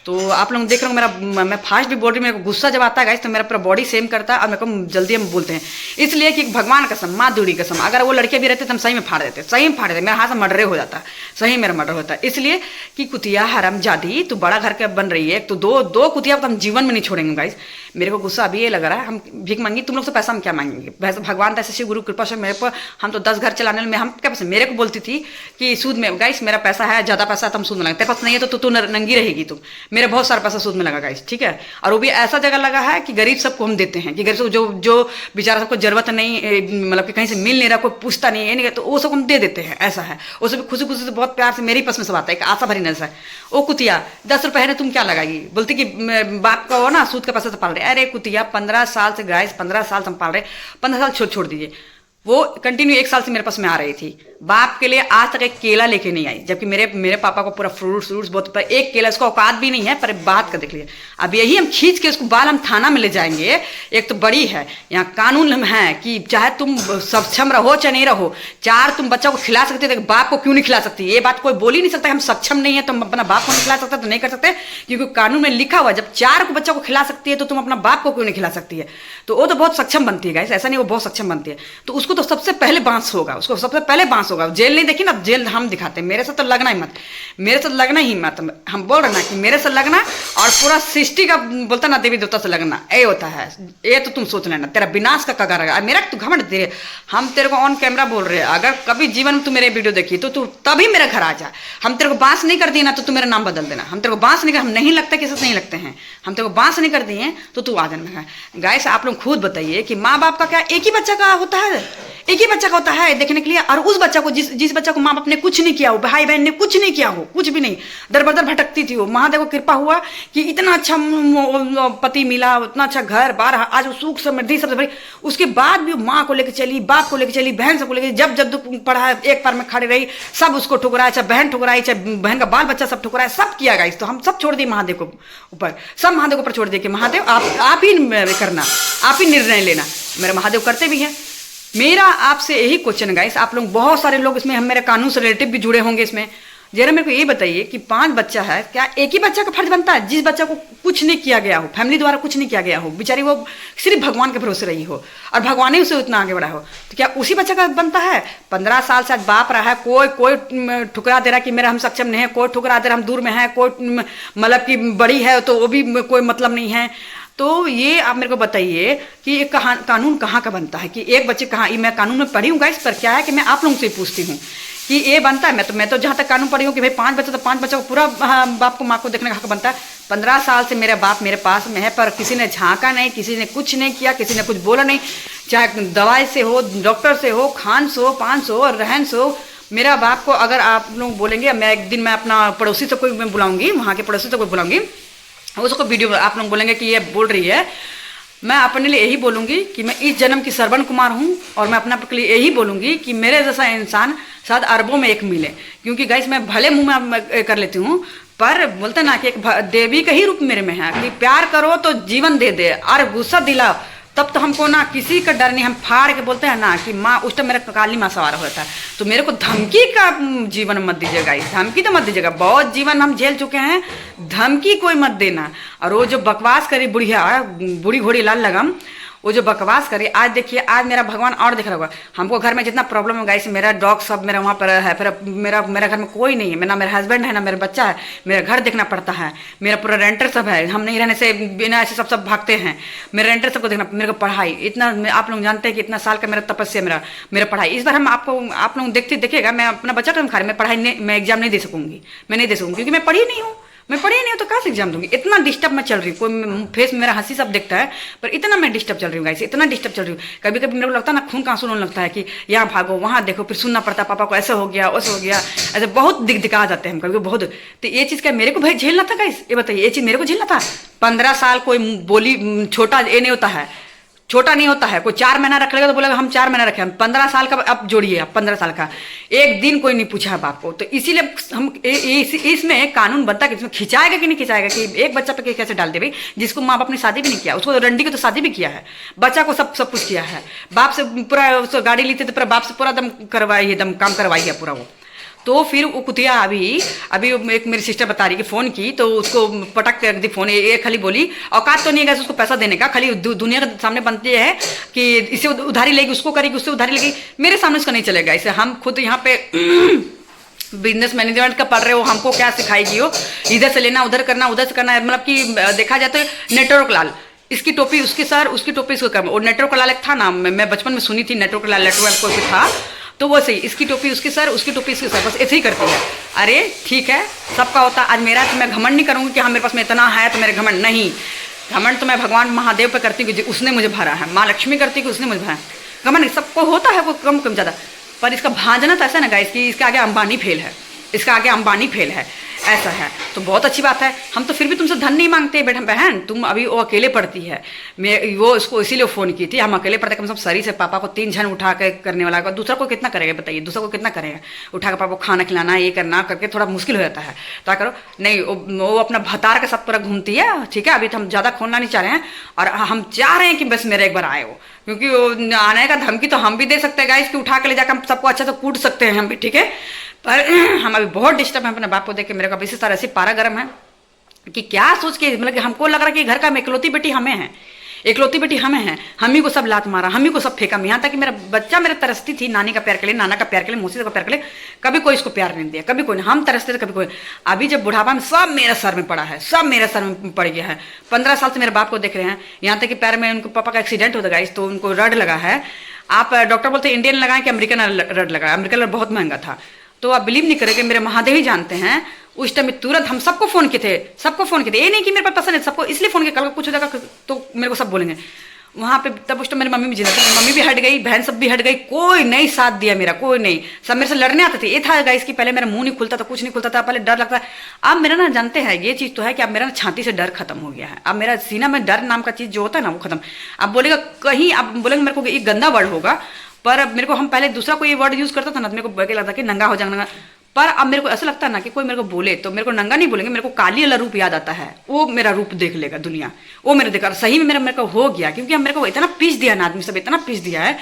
तो आप लोग देख रहे हो मेरा, मैं फास्ट भी बोल रही हूँ, मेरे को गुस्सा जब आता है गाइस तो मेरा पूरा बॉडी सेम करता है और मेरे को जल्दी हम बोलते हैं। इसलिए कि भगवान कसम, माँ दूरी कसम, अगर वो लड़के भी रहते तो हम सही में फाड़ देते, सही में फाड़ देते, मेरा हाथ से मर्डर हो जाता, सही मेरा मर्डर होता है। इसलिए कि कुतिया हरामजादी, तू बड़ा घर के बन रही है, तो दो कुतिया को हम जीवन में नहीं छोड़ेंगे गाइस। मेरे को गुस्सा अभी ये लग रहा है, हम भीख मांगी तुम लोग से, पैसा हम क्या मांगेंगे, भगवान ऐसे शिव गुरु कृपा से मेरे पर, हम तो 10 घर चलाने में हम क्या पैसे। मेरे को बोलती थी कि सूद में गाइस मेरा पैसा है, ज्यादा पैसा तुम सूद में लगा, तेरे पास नहीं है तो तू नंगी रहेगी तुम। मेरा बहुत सारा पैसा सूद में लगा गाइस, ठीक है। और वो भी ऐसा जगह लगा है कि गरीब सबको हम देते हैं, कि गरीब सबको जो बेचारा सबको जरूरत नहीं, मतलब कि कहीं से मिल नहीं रहा, कोई पूछता नहीं है, नहीं तो वो सब हम दे देते हैं, ऐसा है। वो सब खुशी खुशी से बहुत प्यार से मेरे ही पास में सब आता है, आशा भरी नजर है। ओ कुतिया 10 रुपए है ना, तुम क्या लगाएगी, बोलती कि बाप का हो ना सूद का पैसा से पाल रहे। अरे कुतिया 15 साल से गाइस, 15 साल से हम पाल रहे, 15 साल छोड़ दीजिए, वो कंटिन्यू 1 साल से मेरे पास में आ रही थी। बाप के लिए आज तक एक केला लेके नहीं आई, जबकि मेरे पापा को पूरा फ्रूट्स बहुत, पर एक केला उसका औकात भी नहीं है। पर बात का देख लीजिए, अब यही हम खींच के उसको बाल हम थाना में ले जाएंगे। एक तो बड़ी है, यहाँ कानून है कि चाहे तुम सक्षम रहो चाहे नहीं रहो, 4 तुम बच्चा को खिला सकते हो, बाप को क्यों नहीं खिला सकती। ये बात कोई बोल ही नहीं सकता, हम सक्षम नहीं है तो हम अपना बाप को नहीं खिला सकते, तो नहीं कर सकते, क्योंकि कानून में लिखा हुआ जब 4 को बच्चा को खिला सकती है तो तुम अपना बाप को क्यों नहीं खिला सकती है। तो वो तो बहुत सक्षम बनती है गाइस, ऐसा नहीं वो बहुत सक्षम बनती है। तो उसको तो सबसे पहले बांस होगा, उसको सबसे पहले बांस होगा। जेल नहीं देखी ना, जेल हम दिखाते हैं। मेरे से तो लगना ही मत, मेरे से लगना ही मत, हम बोल रहे ना कि मेरे से लगना और पूरा सृष्टि का बोलता ना देवी देवता से लगना, ये होता है। ये तो तुम सोच लेना, तेरा विनाश का कगार है। मेरा तू घमंड दे, हम तेरे को ऑन कैमरा बोल रहे हैं, अगर कभी जीवन में तू मेरे वीडियो देखी तो तू तभी मेरे घर आ जा। हम तेरे को बांस नहीं कर दिए ना तो तू मेरा नाम बदल देना। हम तेरे को बांस नहीं कर, हम नहीं लगता किसी से नहीं लगते हैं, हम तेरे को बांस नहीं कर दिए तो तू आ जाना। गाइस आप लोग खुद बताइए कि माँ बाप का क्या एक ही बच्चा का होता है, एक ही बच्चा का होता है देखने के लिए। और उस बच्चा को जिस बच्चा को माँ बाप ने कुछ नहीं किया हो, भाई बहन ने कुछ नहीं किया हो, कुछ भी नहीं, दर बदर भटकती थी वो, महादेव को कृपा हुआ कि इतना अच्छा पति मिला, उतना अच्छा घर बार, आज वो सुख समृद्धि सबसे बड़ी। उसके बाद भी माँ को लेकर चली, बाप को लेकर चली, बहन सबको लेकर, जब जब पढ़ा एक बार में खड़ी रही, सब उसको ठुकराया, चाहे बहन ठुकराई, चाहे बहन का बाल बच्चा सब ठुकराया, सब किया गाइस। तो हम सब छोड़ दिए महादेव को ऊपर, सब महादेव को ऊपर छोड़ दिए कि महादेव आप ही करना, आप ही निर्णय लेना। मेरे महादेव करते भी हैं। मेरा आपसे यही क्वेश्चन गाइस, आप लोग बहुत सारे लोग इसमें, हम मेरे कानून से रिलेटिव भी जुड़े होंगे इसमें, जरा मेरे को ये बताइए कि 5 बच्चा है, क्या एक ही बच्चा का फर्ज बनता है जिस बच्चा को कुछ नहीं किया गया हो, फैमिली द्वारा कुछ नहीं किया गया हो, बेचारी वो सिर्फ भगवान के भरोसे रही हो और भगवान ही उसे उतना आगे बढ़ा हो, तो क्या उसी बच्चा का बनता है। 15 साल से बाप रहा है, कोई ठुकरा दे रहा कि मेरा हम सक्षम नहीं है, कोई ठुकरा दे रहा हम दूर में है, कोई मतलब कि बड़ी है तो वो भी कोई मतलब नहीं है। तो ये आप मेरे को बताइए कि ये कानून कहाँ का बनता है कि एक बच्चे कहाँ, मैं कानून में पढ़ी हूँ गाइस, पर क्या है कि मैं आप लोगों से पूछती हूँ कि ये बनता है। मैं तो जहाँ तक कानून पढ़ी हूँ कि भाई 5 बच्चे तो 5 बच्चों को पूरा बाप को माँ को देखने का हक बनता है। 15 साल से मेरा बाप मेरे पास में है, पर किसी ने झांका नहीं, किसी ने कुछ नहीं किया, किसी ने कुछ बोला नहीं, चाहे दवाई से हो, डॉक्टर से हो, खान से हो, पान से हो, रहन से हो, मेरा बाप को अगर आप लोग बोलेंगे, मैं एक दिन मैं अपना पड़ोसी से कोई मैं बुलाऊंगी, वहाँ के पड़ोसी से कोई बुलाऊंगी, उसको वीडियो आप लोग बोलेंगे कि ये बोल रही है, मैं अपने लिए यही बोलूँगी कि मैं इस जन्म की श्रवण कुमार हूँ, और मैं अपने आप के लिए यही बोलूँगी कि मेरे जैसा इंसान शायद अरबों में एक मिले। क्योंकि गाइस मैं भले मुँह में कर लेती हूँ, पर बोलते ना कि एक देवी का ही रूप मेरे में है कि प्यार करो तो जीवन दे दे, और गुस्सा दिलाओ तब तो हमको ना किसी का डर नहीं। हम फाड़ के बोलते हैं ना कि माँ, उस टाइम मेरा काली माँ सवार होता है, तो मेरे को धमकी का जीवन मत दीजिएगा, इस धमकी तो मत दीजिएगा। बहुत जीवन हम झेल चुके हैं, धमकी कोई मत देना। और वो जो बकवास करी बुढ़िया, बूढ़ी घोड़ी लाल लगम, वो जो बकवास करी, आज देखिए, आज मेरा भगवान और देख रहा होगा। हमको घर में जितना प्रॉब्लम है गाइस, मेरा डॉग सब मेरा वहाँ पर है, फिर मेरा घर में कोई नहीं है, ना मेरा हस्बैंड है, ना मेरा बच्चा है, मेरा घर देखना पड़ता है, मेरा पूरा रेंटर सब है, हम नहीं रहने से बिना ऐसे सब भागते हैं, मेरे रेंटर सबको देखना, मेरे को पढ़ाई इतना, आप लोग जानते हैं कि इतना साल का मेरा तपस्या, मेरा पढ़ाई। इस बार हम आप लोग देखिएगा, मैं अपना बच्चा कम खा रही, मैं पढ़ाई नहीं, मैं एग्जाम नहीं दे सकूंगी, मैं नहीं दे सकूँगी, क्योंकि मैं पढ़ी नहीं हूँ। मैं पढ़ी नहीं हूँ तो कहाँ से एग्जाम दूंगी। इतना डिस्टर्ब मैं चल रही हूँ, कोई फेस मेरा हंसी सब देखता है, पर इतना मैं डिस्टर्ब चल रही हूँ गाइस, इतना डिस्टर्ब चल रही हूँ। कभी कभी मेरे को लगता है ना, खून का आंसू होने लगता है कि यहाँ भागो, वहाँ देखो, फिर सुनना पड़ता है पापा को ऐसे हो गया, वैसे हो गया, ऐसे बहुत दिखा जाते हैं हम कभी बहुत। तो ये चीज़ क्या मेरे को भाई झेलना था गाइस, ये बताइए, ये चीज़ मेरे को झेलना था। 15 साल कोई बोली छोटा ये नहीं होता है, छोटा नहीं होता है। कोई 4 महीना रख लेगा तो बोलेगा हम 4 महीना रखे, हम 15 साल का अब जोड़िए, आप 15 साल का एक दिन कोई नहीं पूछा है बाप को। तो इसीलिए हम इसमें कानून बनता है कि इसमें खिंचाएगा कि नहीं खिंचाएगा, कि एक बच्चा पे कैसे डाल दे भाई, जिसको माँ बाप ने शादी भी नहीं किया, उसको रंडी को तो शादी भी किया है, बच्चा को सब कुछ किया है, बाप से पूरा गाड़ी ली थी तो पूरा बाप से पूरा दम करवाई है, दम काम करवाई है पूरा वो। तो फिर वो कुतिया अभी एक मेरी सिस्टर बता रही कि फ़ोन की तो उसको पटक कर दी फ़ोन, ये खाली बोली औकात तो नहीं है उसको पैसा देने का, खाली दुनिया के सामने बनती है कि इसे उधारी लेगी, उसको करेगी, उससे उधारी लेगी, मेरे सामने उसका नहीं चलेगा। इसे हम खुद यहाँ पे बिजनेस मैनेजमेंट का पढ़ रहे हो, हमको क्या सिखाएगी हो, इधर से लेना उधर करना, उधर से करना, मतलब कि देखा जाए तो नेटवर्क लाल, इसकी टोपी उसके सर, उसकी टोपी इसको कर, और नेटवर्क लाल एक था ना, मैं बचपन में सुनी थी नेटवर्क लाल, नेटवर्क कोई था, तो वो सही, इसकी टोपी उसके सर, उसकी टोपी इसके सर, बस ऐसे ही करती है। अरे ठीक है, सबका होता। आज मेरा तो मैं घमंड नहीं करूँगी कि हाँ मेरे पास में इतना है तो मेरे घमंड नहीं, घमंड तो मैं भगवान महादेव पे करती हूँ, उसने मुझे भरा है, माँ लक्ष्मी करती है कि उसने मुझे भरा है। घमंड सबको होता है, वो कम कम ज़्यादा, पर इसका भांजना तो ऐसा ना गाइस कि इसके आगे अंबानी फेल है, इसका आगे अंबानी फेल है, ऐसा है। तो बहुत अच्छी बात है, हम तो फिर भी तुमसे धन नहीं मांगते बेटा बहन, तुम अभी वो अकेले पढ़ती है, मैं वो उसको इसीलिए फ़ोन की थी, हम अकेले पढ़ते, कम से कम सरी से पापा को 3 जन उठा के करने वाला, दूसरा को कितना करेगा बताइए, दूसरा को कितना करेगा, उठा के पापा को खाना खिलाना, ये करना करके थोड़ा मुश्किल हो जाता है। तो करो नहीं, वो अपना भतार के साथ पूरा घूमती है, ठीक है। अभी तो हम ज़्यादा खोलना नहीं चाह रहे हैं, और हम चाह रहे हैं कि बस मेरा एक बार आए वो, क्योंकि वो आने का धमकी तो हम भी दे सकते हैं गाइस, कि उठा के ले जाकर हम सबको अच्छा से कूट सकते हैं हम भी, ठीक है। पर हम अभी बहुत डिस्टर्ब हैं अपने बाप को देख के, मेरे को इसी तरह से पारा गर्म है कि क्या सोच के, मतलब कि हमको लग रहा है कि घर का इकलौती बेटी हमें है, इकलौती बेटी हमें है, हम ही को सब लात मारा, हम ही को सब फेंका। यहाँ तक कि मेरा बच्चा मेरे तरसती थी नानी का प्यार के लिए, नाना का प्यार के लिए, मौसी का प्यार के लिए, कभी कोई इसको प्यार नहीं दिया, कभी कोई नहीं, हम तरसते थे कभी कोई। अभी जब बुढ़ापा में सब मेरे सर में पड़ा है, सब मेरे सर में पड़ गया है। 15 साल से मेरे बाप को देख रहे हैं, यहाँ तक कि पैर में उनको पापा का एक्सीडेंट होता गाइस, तो उनको रड लगा है। आप डॉक्टर बोलते हैं इंडियन लगाएं कि अमेरिकन रड लगाएं, अमेरिकन रड बहुत महंगा था। तो आप बिलीव नहीं करेंगे, मेरे महादेव ही जानते हैं, उस टाइम में तुरंत हम सबको फ़ोन किए थे, सबको फ़ोन किए थे, ये नहीं कि मेरे पास पसंद है, सबको इसलिए फ़ोन किया, कल को कुछ हो जाएगा तो मेरे को सब बोलेंगे वहाँ पे। तब उस टाइम मेरी मम्मी भी जिंदा थी, मम्मी भी हट गई, बहन सब भी हट गई, कोई नहीं साथ दिया मेरा, कोई नहीं, सब मेरे से लड़ने आते थे। ये था गाइस कि पहले मेरा मुंह नहीं खुलता था, कुछ नहीं खुलता था, पहले डर लगता है। अब मेरा ना जानते हैं ये चीज़ तो है कि अब मेरा छाती से डर खत्म हो गया है, अब मेरा सीना में डर नाम का चीज़ जो होता है ना वो खत्म। अब बोलेगा कहीं, अब बोलेंगे मेरे को एक गंदा वर्ड होगा, पर अब मेरे को, हम पहले दूसरा कोई वर्ड यूज़ करता था ना, तो मेरे को लगता कि नंगा हो जाएगा, पर अब मेरे को ऐसा लगता है ना कि कोई मेरे को बोले तो मेरे को नंगा नहीं बोलेंगे, मेरे को काली वाला रूप याद आता है, वो मेरा रूप देख लेगा दुनिया, वो मेरे देखा सही में मेरे को हो गया। क्योंकि मेरे को इतना पीस दिया ना, आदमी सब इतना पीस दिया है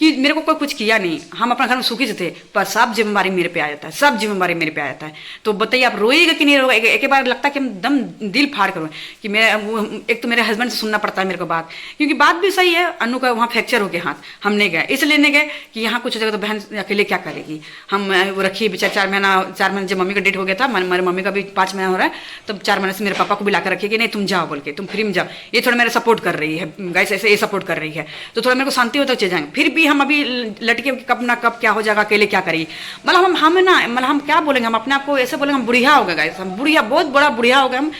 कि मेरे को कोई कुछ किया नहीं, हम अपना घर में सुखी से थे, पर सब जिम्मेवारी मेरे पे आ जाता है, सब जिम्मेवारी मेरे पे आ जाता है। तो बताइए आप रोइएगा कि नहीं रोएगा? एक बार लगता है कि हम दम दिल फाड़ करो कि मैं वो, एक तो मेरे हस्बैंड से सुनना पड़ता है मेरे को बात, क्योंकि बात भी सही है, अनु का वहाँ फ्रैक्चर हो गया हाथ, हम नहीं गए, इसलिए नहीं गए कि यहाँ कुछ हो जाएगा तो बहन अकेले क्या करेगी। हम वो रखिए बेचारे 4 महीने जब मम्मी का डेट हो गया था, मेरी मम्मी का भी 5 महीना हो रहा है, तब 4 महीने से मेरे पापा को भी लाकर रखिए कि नहीं तुम जाओ बोल के, तुम फ्री में जाओ। ये थोड़ा मेरा सपोर्ट कर रही है गाइस, ऐसे ये सपोर्ट कर रही है, तो थोड़ा मेरे को शांति होता चले जाएंगे। फिर भी हम अभी लटके कब ना कब क्या हो जाएगा, अकेले क्या करेंगे। मतलब हम ना, मतलब हम क्या बोलेंगे, हम अपने आप को ऐसे बोलेंगे हम बुढ़िया हो गए गाइस, हम बुढ़िया, बहुत बड़ा बुढ़िया हो गए हम,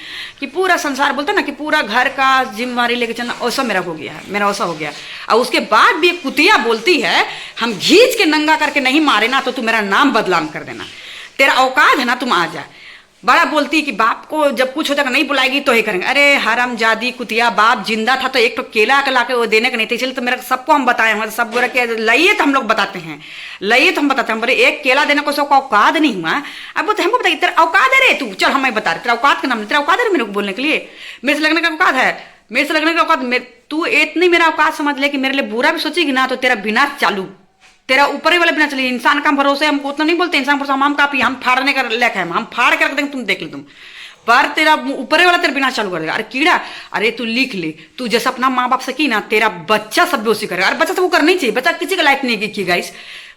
कि पूरा संसार बोलते ना कि पूरा घर का जिम्मेवारी लेके चलना, ऐसा मेरा हो गया है, मेरा ऐसा हो गया। और उसके बाद भी एक कुतिया बोलती है हम घींच के नंगा करके नहीं मारे ना तो तू मेरा नाम बदनाम कर देना, तेरा औकात है ना तुम आ जा। बड़ा बोलती है कि बाप को जब कुछ हो जाएगा नहीं बुलाएगी तो ही करेंगे। अरे हरामजादी कुतिया, बाप जिंदा था तो एक तो केला के ला के वो देने का नहीं था, इसलिए तो मेरा सबको हम बताए हैं, सब बोला कि लाइए तो हम लोग बताते हैं, लाइए तो हम बताते हैं, बोले एक केला देने को सबको औकात नहीं हुआ। अब वो तो हमको बताइए तेरा औकात है रे, तू चल हमें बता रहे तेरा औकात का नाम, तेरा औकात है मेरे को बोलने के लिए, मेरे से लगने का औकात है, मेरे से लगने का औकात, तू इतनी मेरा औकात समझ ले कि मेरे लिए बुरा भी सोचेगी ना तो तेरा विनाश चालू, तेरा ऊपर ही वाले बिना चलिए। इंसान का भरोसे हम उतना नहीं बोलते, इंसान भरोसा हम काफी, हम फाड़ने का लेख है, हम फाड़ के रख देंगे, तुम देख लो तुम, पर तेरा ऊपर वाला तेरा बिना चालू कर देगा। अरे कीड़ा, अरे तू लिख ले, तू जैसा अपना माँ बाप से की ना तेरा बच्चा सब भी उसी करेगा। अरे बच्चा तो वो करना ही चाहिए, बच्चा किसी का लाइफ नहीं की गाइस।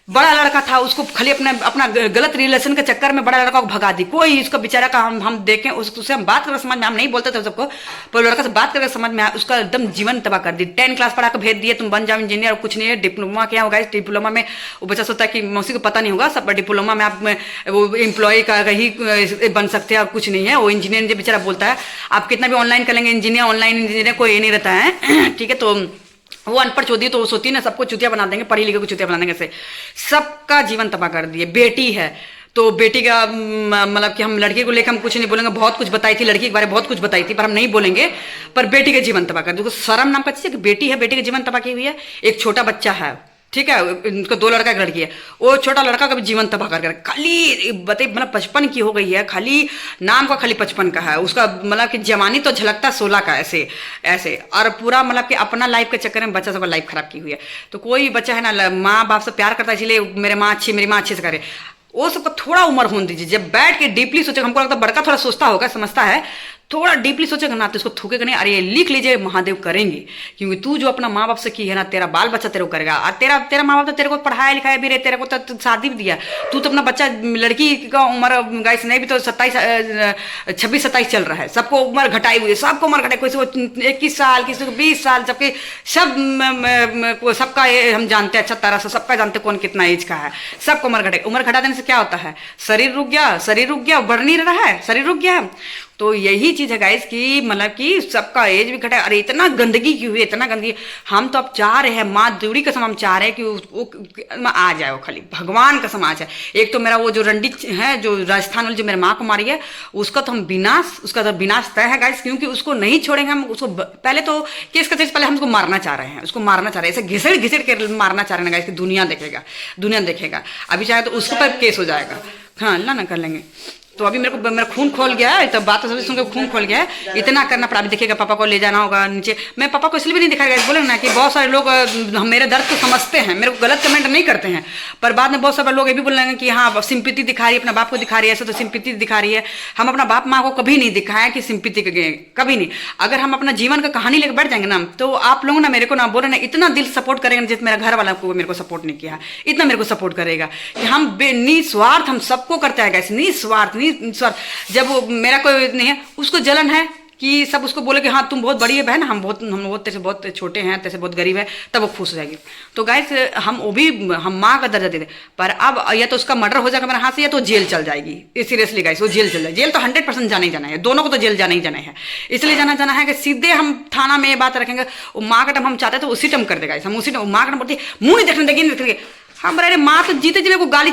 बड़ा लड़का था, उसको खाली अपना गलत रिलेशन के चक्कर में बड़ा लड़का को भगा दी, कोई उसका बेचारा का हम देखें, उससे हम बात करके समझ में, हम नहीं बोलते थे सबको, पर लड़का से बात करके समझ में आया, उसका एकदम जीवन तबाह कर दी। 10 क्लास पढ़ा कर भेज दिए, तुम बन जाओ इंजीनियर, कुछ नहीं है, डिप्लोमा क्या होगा, डिप्लोमा में वो बच्चा सोचता है कि मौसी को पता नहीं होगा सब, डिप्लोमा में आप वो एम्प्लॉय का ही बन सकते हैं और कुछ नहीं है। वो इंजीनियर जो बेचारा बोलता है आप कितना भी ऑनलाइन करेंगे इंजीनियर, ऑनलाइन इंजीनियर कोई ये नहीं रहता है, ठीक है। तो वो अनपढ़ चौधरी तो वो सोती है ना सबको चुतिया बना देंगे, पढ़ी लिखे को चुतिया बना देंगे, से सबका जीवन तबाह कर दिए। बेटी है तो बेटी का मतलब कि हम लड़की को लेकर हम कुछ नहीं बोलेंगे, बहुत कुछ बताई थी लड़की के बारे में, बहुत कुछ बताई थी पर हम नहीं बोलेंगे, पर बेटी का जीवन तबाह कर दिया। शर्म नाम का चीज है कि बेटी है, बेटी का जीवन तबाह की हुई है। एक छोटा बच्चा है, ठीक है, उनका 2 लड़का 1 लड़की है, वो छोटा लड़का का भी जीवन तबाह कर खाली बताइए, मतलब 55 की हो गई है, खाली नाम का खाली 55 का है उसका, मतलब कि जवानी तो झलकता 16 का, ऐसे ऐसे, और पूरा मतलब कि अपना लाइफ के चक्कर में बच्चा सबका लाइफ खराब की हुई है। तो कोई बच्चा है ना माँ बाप से प्यार करता है इसलिए मेरी माँ अच्छे से करे, वो सबको थोड़ा उम्र होने दीजिए, जब बैठ के डीपली सोचेगा, हमको लगता है बड़का थोड़ा सोचता होगा, समझता है, थोड़ा डीपली सोचेगा ना तो इसको थूकेगा नहीं। अरे लिख लीजिए महादेव करेंगे, क्योंकि तू जो अपना माँ बाप से की है ना तेरा बाल बच्चा तेरे को करेगा। और तेरा माँ बाप तो तेरे को पढ़ाया लिखाया भी रहे, तेरे को तो शादी भी दिया, तू तो अपना बच्चा, लड़की का उम्र गाइस नहीं भी तो 26-27 चल रहा है, सबको उम्र घटाई हुई है, सबको उम्र घटाई, किसी को 21 साल, किसी को 20 साल, जबकि सबका हम जानते हैं अच्छा तरह से, सबका जानते कौन कितना एज का है, सबको उम्र घटा देने से क्या होता है, शरीर रुक गया, बढ़ नहीं रहा है, शरीर रुक गया। तो यही चीज है गाइस कि मतलब कि सबका एज भी घटा। अरे इतना गंदगी क्यों हुई, इतना गंदगी, हम तो अब चाह रहे हैं, माँ दूरी कसम हम चाह रहे हैं कि वो आ जाए, वो खाली भगवान कसम आ जाए। एक तो मेरा वो जो रंडी है, जो राजस्थान वाली जो मेरे माँ को मारी है, उसका तो विनाश तय है गाइस, क्योंकि उसको नहीं छोड़ेंगे हम। उसको पहले तो केस का पहले हम उसको मारना चाह रहे हैं, उसको मारना चाह रहे हैं, ऐसे घिसड़ के मारना चाह रहे हैं गाइस, दुनिया देखेगा। अभी चाहे तो उसके पर केस हो जाएगा, हाँ ना कर लेंगे। तो अभी मेरा खून खोल गया है, तो बात तो सुन के खून खोल गया है, इतना करना पड़ा। अभी देखिएगा पापा को ले जाना होगा नीचे, मैं पापा को इसलिए भी नहीं दिखाएगा, बोले ना कि बहुत सारे लोग मेरे दर्द को समझते हैं, मेरे को गलत कमेंट नहीं करते हैं, पर बाद में बहुत सारे लोग ये भी बोलेंगे कि हाँ सिंपैथी दिखा रही है, अपना बाप को दिखा रही है, ऐसा तो सिंपैथी दिखा रही है। हम अपना बाप माँ को कभी नहीं दिखाया कि सिंपैथी के, कभी नहीं। अगर हम अपना जीवन का कहानी लेकर बैठ जाएंगे ना, तो आप लोग ना मेरे को ना बोले ना इतना दिल सपोर्ट करेंगे, जिस मेरा घर वाला को मेरे को सपोर्ट नहीं किया, इतना मेरे को सपोर्ट करेगा कि हम निस्वार्थ, हम सबको करते हैं गाइस, निस्वार्थ। जब मेरा कोई नहीं है, उसको जलन है कि सब उसको बोले कि हाँ तुम बहुत बड़ी है बहन, हम तेरे से बहुत छोटे हैं, तेरे से बहुत गरीब है, तब वो खुश हो जाएगी। तो गाइस हम माँ का दर्जा देते, पर अब या तो उसका मर्डर हो जाएगा मेरे हाथ से, या तो जेल चल जाएगी। सीरियसली गाइस वो जेल चल जाएगी, जेल तो 100% जाना ही जाना है, दोनों को तो जेल जाना ही जाना है। इसलिए जाना है कि सीधे हम थाना में ये बात रखेंगे, वो माँ का टाइम हम चाहते हैं तो उसी टाइम कर देगा, हम उसी टाइम माँ का टाइम बोलती मुँह नहीं देखने देगी। हाँ अरे माँ तो जीते जी को गाली,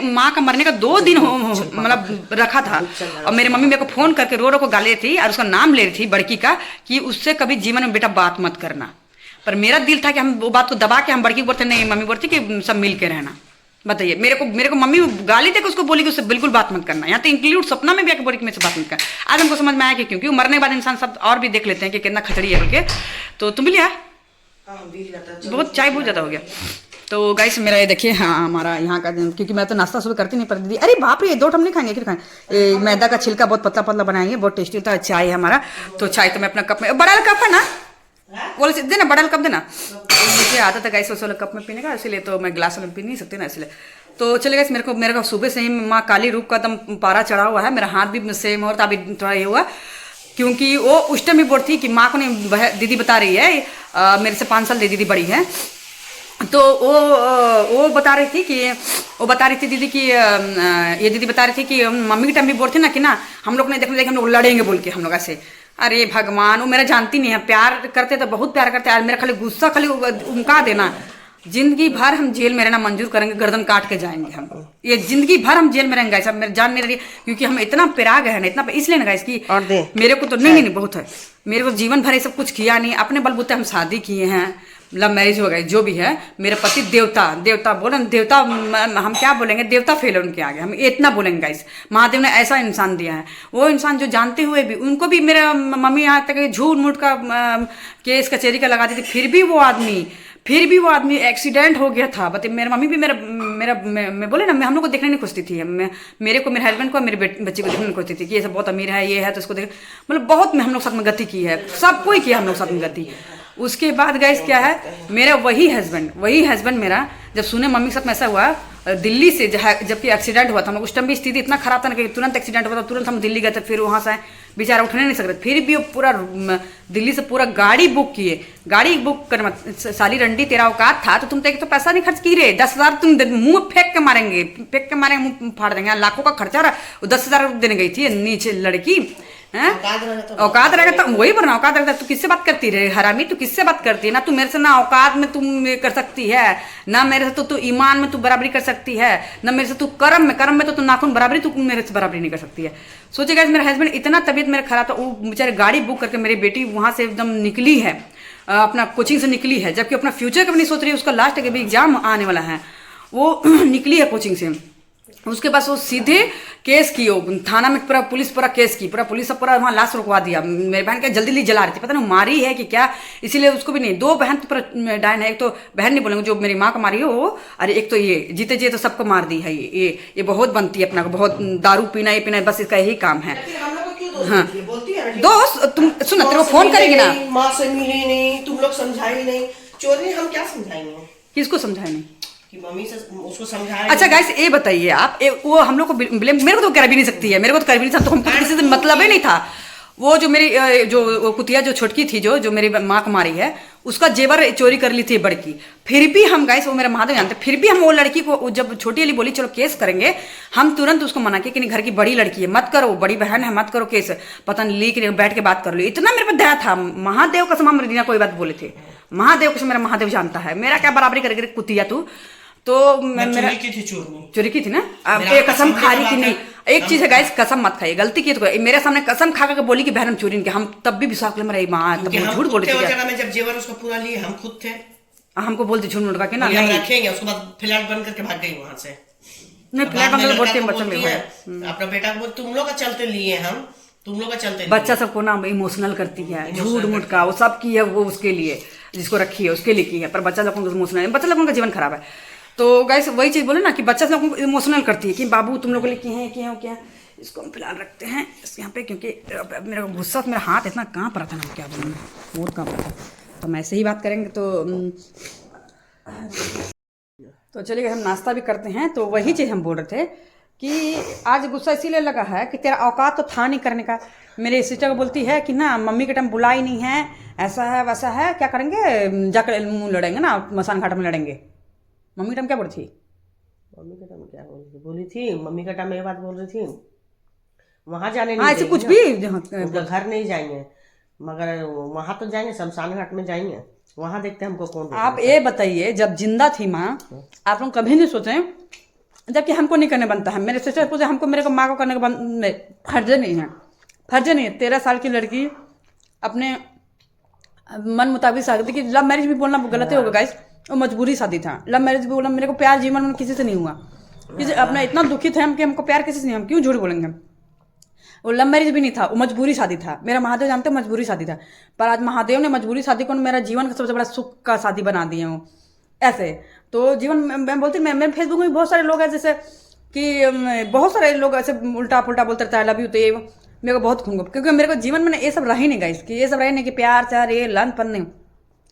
माँ का मरने का 2 दिन मतलब रखा था, और मेरी मम्मी मेरे को फोन करके रो को गाली थी, और उसका नाम ले रही थी बड़की का कि उससे कभी जीवन में बेटा बात मत करना। पर मेरा दिल था कि हम वो बात को दबा के हम बड़की को बोलते नहीं, मम्मी बोलती कि सब मिल के रहना। बताइए मेरे को मम्मी गाली देकर उसको बोली कि उससे बिल्कुल बात मत करना, यहाँ तो इंक्लूड सपना में भी आके बोली कि मेरे से बात मत करना। आज हमको समझ में आया कि क्योंकि मरने के बाद इंसान सब और भी देख लेते हैं कि कितना खतरी है बोल के। तो तुम भी लिया बहुत चाय बहुत ज़्यादा हो गया। तो गाइस मेरा ये देखिए, हाँ हमारा यहाँ का, क्योंकि मैं तो नाश्ता सुबह करती नहीं, पर दीदी अरे बाप रे 2 ठम नहीं खाएंगे, फिर खाएंगे। मैदा का छिलका बहुत पतला बनाएंगे, बहुत टेस्टी होता है। चाय है हमारा, तो चाय तो मैं अपना कप में, बड़ा कप है ना, बोले देना बड़ा कप देना, मुझे आदत है गाइस उस वाले कप में पीने का, इसलिए तो मैं गिलास में पी नहीं सकती ना, इसलिए। तो चले गाइस मेरे को सुबह से ही माँ काली रूप का एकदम पारा चढ़ा हुआ है, मेरा हाथ भी सेम और अभी थोड़ा ये हुआ, क्योंकि वो उस टाइम भी बोल थी कि माँ को नहीं, दीदी बता रही है मेरे से 5 साल दीदी बड़ी है, तो वो बता रही थी कि वो बता रही थी दीदी कि ये दीदी बता रही थी कि मम्मी के टाइम भी बोलते ना कि ना हम लोग नहीं देखने देखे हम लोग लड़ेंगे बोल के हम लोग ऐसे। अरे भगवान, वो मेरा जानती नहीं है, प्यार करते तो बहुत प्यार करते हैं, मेरा खाली गुस्सा खाली उनका देना। जिंदगी भर हम जेल में रहना मंजूर करेंगे, गर्दन काट के जाएंगे हम, ये जिंदगी भर हम जेल में रहेंगे सब, मेरे जान नहीं रही, क्योंकि हम इतना प्यार गए ना, इतना इसलिए ना इसकी मेरे को तो नहीं बहुत है, मेरे को जीवन भर ये सब कुछ किया नहीं, अपने बलबूते हम शादी किए हैं, लव मैरिज हो गई, जो भी है। मेरे पति देवता बोले, देवता हम क्या बोलेंगे, देवता फेल है उनके आगे, हम इतना बोलेंगे गाइस। महादेव ने ऐसा इंसान दिया है, वो इंसान जो जानते हुए भी, उनको भी मेरा मम्मी यहाँ तक झूठ मूठ का केस कचहरी का लगा दी थी, फिर भी वो आदमी एक्सीडेंट हो गया था। बता, मेरी मम्मी भी मैं बोले ना, मैं हम लोग को देखने नहीं खुशती थी, मेरे को, मेरे हस्बैंड को, मेरे बच्चे को देखने नहीं खुशती थी कि ये सब बहुत अमीर है, ये है, तो उसको देख, मतलब बहुत में हम लोग साथ में गति की है, सबको ही किया हम लोग साथ में गति। उसके बाद गाइस क्या है, मेरा वही हस्बैंड मेरा जब सुने मम्मी के साथ में ऐसा हुआ, दिल्ली से जबकि एक्सीडेंट हुआ था, हम लोग उस टाइम भी स्थिति इतना खराब था ना कि तुरंत एक्सीडेंट हुआ था, तुरंत हम दिल्ली गए थे, फिर वहाँ से बेचारा उठने नहीं सकते, फिर भी वो पूरा दिल्ली से पूरा गाड़ी बुक किए, गाड़ी बुक करना, साली रंडी तेरा औकात था तो तुम तो एक तो पैसा नहीं खर्च की रे, 10,000 तुम मुंह फेंक के मारेंगे, मुंह फाड़ देंगे, लाखों का खर्चा रहा, 10,000 देने गई थी नीचे लड़की, औकात रहेगा तो वही बोलना, औकात रहेगा तू किससे बात करती रहे हरामी, तू किससे बात करती है ना, तू मेरे से ना औकात में तुम कर सकती है ना, मेरे से तो तू ईमान में तू बराबरी कर सकती है ना, मेरे से तू कर्म में तो तू नाखून बराबरी, तू मेरे से बराबरी नहीं कर सकती है। सोचेगा मेरा हस्बैंड इतना तबीयत मेरा खराब था, वो बेचारे गाड़ी बुक करके मेरी बेटी वहां से एकदम निकली है, अपना कोचिंग से निकली है, जबकि अपना फ्यूचर का भी नहीं सोच रही है, उसका लास्ट के भी एग्जाम आने वाला है, वो निकली है कोचिंग से। उसके बाद वो सीधे केस की, थाना में पूरा पुलिस पूरा केस की, पूरा पुलिस सब पूरा वहाँ लाश रुकवा दिया, मेरी बहन क्या जल्दी जला रही थी, पता नहीं मारी है कि क्या, इसीलिए उसको भी नहीं, 2 बहन तो पूरा डायन है, एक तो बहन नहीं बोलेंगे जो मेरी माँ को मारी है वो, अरे एक तो ये जीते जी तो सबको मार दी है, ये बहुत बनती है अपना को, बहुत दारू पीना ये पीना, बस इसका यही काम है। हाँ दोस्त तुम सुन, तेरे को फोन करेगी ना, माँ से मिली नहीं, तुम लोग समझाई नहीं, चोरी हम क्या समझाएंगे, किसको समझाए नहीं कि मम्मी से उसको समझाया। अच्छा गाइस ये बताइए आप, वो हम लोग को ब्लेम, मेरे को तो कर भी नहीं सकती है, मेरे को तो कर भी नहीं सकता, तो हमको तो किसी से मतलब ही नहीं था। वो जो मेरी जो कुतिया जो छोटकी थी जो मेरी माँ को मारी है, उसका जेवर चोरी कर ली थी बड़की, फिर भी हम गाइस, वो मेरा महादेव जानते, फिर भी हम वो लड़की को जब छोटी वाली बोली चलो केस करेंगे, हम तुरंत उसको मना किया कि नहीं घर की बड़ी लड़की है, मत करो, बड़ी बहन है, मत करो केस, पता नहीं ली कि बैठ के बात कर लो, इतना मेरे पे दया था। महादेव कसम हम मदीना कोई बात बोले थे, महादेव कसम मेरा महादेव जानता है, मेरा क्या बराबरी करके कुतिया तू, तो मेरा चोरी की थी ना, अब एक कसम खा रही थी नहीं, एक चीज है गाइस, कसम मत खाइए, गलती की तो मेरे सामने कसम खा के बोली कि बहन हम चोरी नहीं, हम तब भी विश्वास कर मेरी माँ तब झूठ बोल रही थी, जब जेवर उसको पूरा लिए हम खुद थे, हमको बोलते झूठ मूठ के ना रखेंगे, उसके बाद फ्लैट बंद करके भाग गई वहां से, नहीं फ्लैट बंद करके बोलते बच्चा अपना बेटा को तुम लोग का चलते लिए हम, तुम लोग का चलते, बच्चा सबको ना इमोशनल करती है, झूठ मूठ का वो सब की है, वो उसके लिए जिसको रखी है उसके लिए की है, पर बच्चा लोगों को इमोशनल, बच्चा लोगों का जीवन खराब है। तो गाइस वही चीज बोले ना कि बच्चा लोगों को इमोशनल करती है कि बाबू तुम लोगों के लिए क्या, इसको हम फिलहाल रखते हैं यहाँ पे, क्योंकि मेरा गुस्सा, मेरा हाथ इतना कांप रहा था ना, क्या बोलूँ बहुत कांप रहा था, तो हम ऐसे ही बात करेंगे। तो चलिए हम नाश्ता भी करते हैं, तो वही चीज़ हम बोल रहे थे कि आज गुस्सा इसीलिए लगा है कि तेरा औकात तो था नहीं करने का। मेरी सिस्टर को बोलती है कि ना मम्मी के टाइम बुलाई नहीं है, ऐसा है वैसा है, क्या करेंगे, जाकर मुँह लड़ेंगे ना, मसान घाट में लड़ेंगे। मम्मी टाइम क्या बोली थी, मम्मी का टाइम क्या बोली थी, मम्मी का टाइम ये बात बोल रही थी, वहां जाने नहीं, ऐसे कुछ भी घर नहीं जाएंगे, मगर वहां तो जाएंगे, शमशान घाट में जाएंगे, वहां देखते हैं हमको कौन। आप ये बताइए, जब जिंदा थी माँ, आप लोग कभी नहीं सोचे, जबकि हमको नहीं करने बनता है, मेरे सिस्टर पूछे हमको, मेरे को माँ को करने का फर्ज नहीं है, 13 साल की लड़की अपने मन मुताबिक शादी की, लव मैरिज भी बोलना गलत ही होगा गाइस, वो मजबूरी शादी था, लव मैरिज भी बोला, मेरे को प्यार जीवन में किसी से नहीं हुआ, किसी अपना इतना दुखी थे हम कि हमको प्यार किसी से नहीं, हम क्यों झूठ बोलेंगे, वो लव मैरिज भी नहीं था, वो मजबूरी शादी था, मेरा महादेव जानते हो मजबूरी शादी था, पर आज महादेव ने मजबूरी शादी को मेरा जीवन का सबसे बड़ा सुख का शादी बना दिए वो ऐसे। तो जीवन मैं बोलती, मैं मेरे फेसबुक में बहुत सारे लोग हैं जैसे कि बहुत सारे लोग ऐसे उल्टा पुल्टा बोलते रहता है, लव यू, तो ये मेरे को बहुत खून, क्योंकि मेरे को जीवन में ये सब रही नहीं गाइस, कि ये सब रहे नहीं कि प्यार चार ये लन पन नहीं,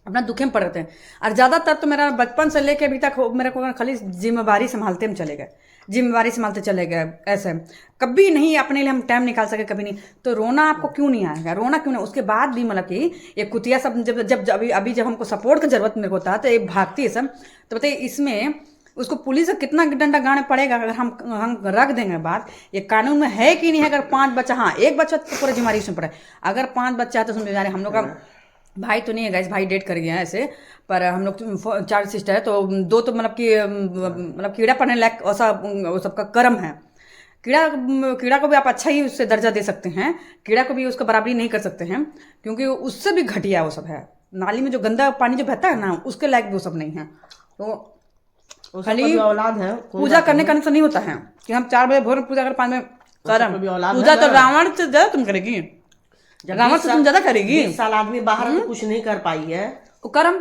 अपना दुखे में पड़ रहे थे। और ज़्यादातर तो मेरा बचपन से लेके अभी तक मेरे को खाली जिम्मेवारी संभालते हम चले गए, जिम्मेवारी संभालते चले गए। ऐसे कभी नहीं अपने लिए हम टाइम निकाल सके, कभी नहीं। तो रोना आपको क्यों नहीं आएगा, रोना क्यों नहीं? उसके बाद भी मतलब कि ये कुतिया सब जब जब अभी जब हमको सपोर्ट की जरूरत मेरे को होता है तो ये भागती है सब। तो बताइए इसमें उसको पुलिस से कितना डंडा गाड़े पड़ेगा अगर हम रख देंगे बात। ये कानून में है कि नहीं है? अगर 5 बच्चा, हाँ 1 बच्चा तो पूरा जिम्मेदारी उसमें पड़ा है। अगर 5 बच्चा है तो उसमें जिम्मेदारी हम लोग का भाई तो नहीं है गाइस, भाई डेट कर गया है ऐसे। पर हम लोग 4 सिस्टर है, तो 2 तो मतलब कीड़ा पड़ने लायक ऐसा वो सबका कर्म है। कीड़ा को भी आप अच्छा ही उससे दर्जा दे सकते हैं, कीड़ा को भी उसका बराबरी नहीं कर सकते हैं, क्योंकि उससे भी घटिया वो सब है। नाली में जो गंदा पानी जो बहता है ना, उसके लायक वो सब नहीं है। तो खाली औलाद है, पूजा करने का नहीं होता है कि हम 4 बजे भोर में पूजा कर 5 बजे कर्म। पूजा तो रावण से ज्यादा तुम करेगी, रावण से तुम ज्यादा करेगी। 20 साल आदमी बाहर तो कुछ नहीं कर पाई है, वो कर्म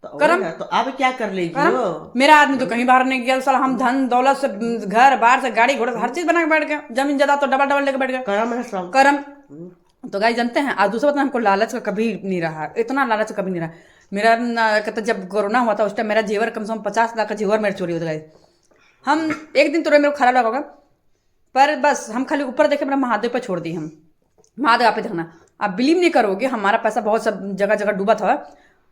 कर्म तो अब क्या कर लेगी वो? मेरा आदमी तो कहीं बाहर नहीं गया साला। हम धन दौलत से, घर बार से, गाड़ी घोड़ा से, हर चीज बना के बैठ गए। जमीन ज्यादा तो डबल लेके बैठ गए। कर्म है सब, कर्म। तो गाइस जानते हैं, आज दूसरा बात हमको लालच का कभी नहीं रहा, इतना लालच कभी नहीं रहा। मेरा कहते जब कोरोना हुआ था उस टाइम मेरा जेवर कम से कम 50 लाख का जेवर मेरे चोरी होता गाइस। हम एक दिन तो मेरे को खराब लगा होगा, पर बस हम खाली ऊपर देखे, मेरा महादेव पर छोड़ दी। हम महादेव आप पे देखना, आप बिलीव नहीं करोगे, हमारा पैसा बहुत सब जगह जगह डूबा था।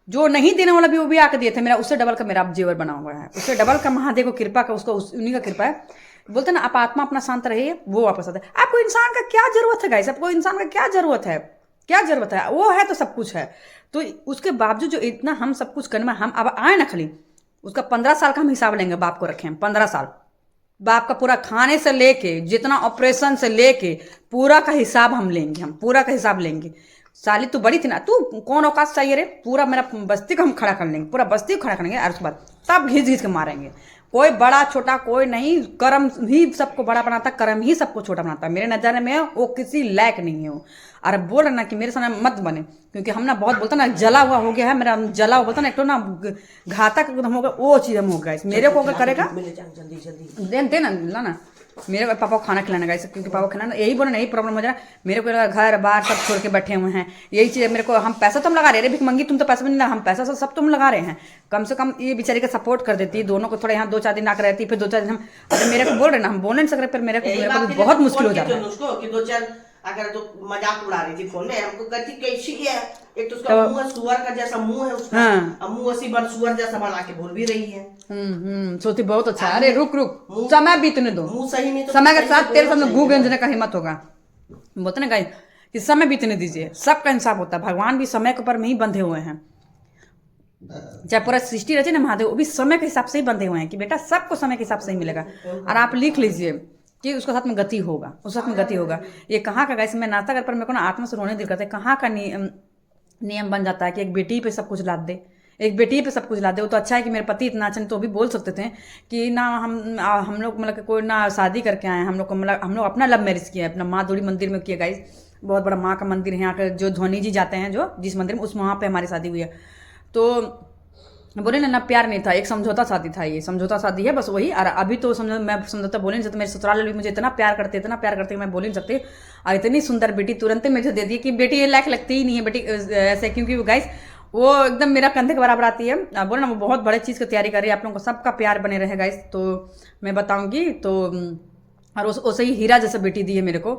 जो नहीं देने वाला भी वो भी आके दिए थे। मेरा उससे डबल का मेरा जेवर बना हुआ है, उससे डबल का महादेव को कृपा का, उसको उन्हीं का कृपा है। बोलते ना आप आत्मा अपना शांत रहिए, वो वापस आता है। आपको इंसान का क्या जरूरत है गाइस? आपको इंसान का क्या जरूरत है? क्या जरूरत है? वो है तो सब कुछ है। तो उसके बावजूद जो इतना हम सब कुछ करने में हम अब आए ना, खाली उसका 15 साल का हम हिसाब लेंगे। बाप को रखें 15 साल, बाप का पूरा खाने से लेके, जितना ऑपरेशन से लेके पूरा का हिसाब हम लेंगे, हम पूरा का हिसाब लेंगे। साली तू बड़ी थी ना, तू कौन औकात चाहिए रे? पूरा मेरा बस्ती को हम खड़ा कर लेंगे, पूरा बस्ती को खड़ा करेंगे। और उसके बाद तब घिस घिस के मारेंगे। कोई बड़ा छोटा कोई नहीं, कर्म ही सबको बड़ा बनाता, कर्म ही सबको छोटा बनाता। मेरे नज़र में वो किसी लायक नहीं है वो। और बोल रहे ना कि मेरे सामने मत बने, क्योंकि हम ना बहुत बोलता ना जला हुआ हो गया है मेरा, जला हुआ बोलता ना एक तो ना घातक हम हो गया, वो चीज़ हम हो गया। मेरे को अगर करेगा जल्दी जल्दी दे ना ना मेरे पापा को खाना खिलाना गाइस, क्योंकि पापा खिलाना यही बोला, यही प्रॉब्लम हो जा रहा है। मेरे को घर बार सब छोड़ के बैठे हुए हैं, यही चीज़ मेरे को। हम पैसा तो हम लगा रहे हैं, भिख मंगी तुम तो पैसा भी नहीं लगा, हम पैसा सब तुम लगा रहे हैं। कम से कम ये बेचारी का सपोर्ट कर देती, दोनों को थोड़ा यहाँ 2-4 दिन आकर रहती, फिर 2-4 दिन हम। अरे मेरे को बोल रहे ना, हम बोल नहीं सक रहे, पर मेरे को बहुत मुश्किल हो जाता है। उसको कि 2-4 अगर तो मजाक उड़ा रही थी फोन में, हमको कहती कैसी है, एक तो उसका मुंह सुअर का जैसा मुंह है उसका। हाँ। मुंह ऐसी बन सुअर जैसा बना के बोल भी रही है। सोचती बहुत अच्छा। अरे रुक समय बीतने दो, मुंह सही नहीं तो समय के साथ तेरे सामने गू गंजने का हिम्मत होगा। बोलते ना गाइस कि समय बीतने दीजिए, सबका इंसाफ होता है। भगवान भी समय के ऊपर में ही बंधे हुए हैं। चाहे पूरा सृष्टि रचे ना महादेव, वो भी समय के हिसाब से ही बंधे हुए हैं कि बेटा सबको समय के हिसाब से ही मिलेगा। और आप लिख लीजिए कि उसके साथ में गति होगा, उस साथ में गति होगा। ये कहाँ का गाइस, मैं नाश्ता कर पर मेरे को ना आत्मा से रोने दिल करता है। कहाँ का नियम बन जाता है कि एक बेटी पे सब कुछ लाद दे, एक बेटी पे सब कुछ लाद दे। वो तो अच्छा है कि मेरे पति इतना अच्छा, तो भी बोल सकते थे कि ना हम लोग मतलब कोई ना शादी करके आए, हम लोग अपना लव मैरिज किया, अपना माँ दूरी मंदिर में किया गाइस। बहुत बड़ा माँ का मंदिर है यहाँ का, जो धोनी जी जाते हैं, जो जिस मंदिर में, उस वहाँ पे हमारी शादी हुई है। तो बोले ना प्यार नहीं था, एक समझौता शादी था, ये समझौता शादी है बस वही। और अभी तो मैं समझौता बोल नहीं सकती। मेरे ससुराल भी मुझे इतना प्यार करते मैं बोल नहीं सकती। और इतनी सुंदर बेटी तुरंत मुझे दे दी कि बेटी ये लायक लगती ही नहीं है बेटी ऐसे, क्योंकि गाइस वो एकदम मेरा कंधे के बराबर आती है। बोले ना वो बहुत बड़े चीज़ की तैयारी कर रही है। आप लोगों को सबका प्यार बने रहे गाइस, तो मैं बताऊँगी। तो और उसे ही हीरा जैसा बेटी दी है मेरे को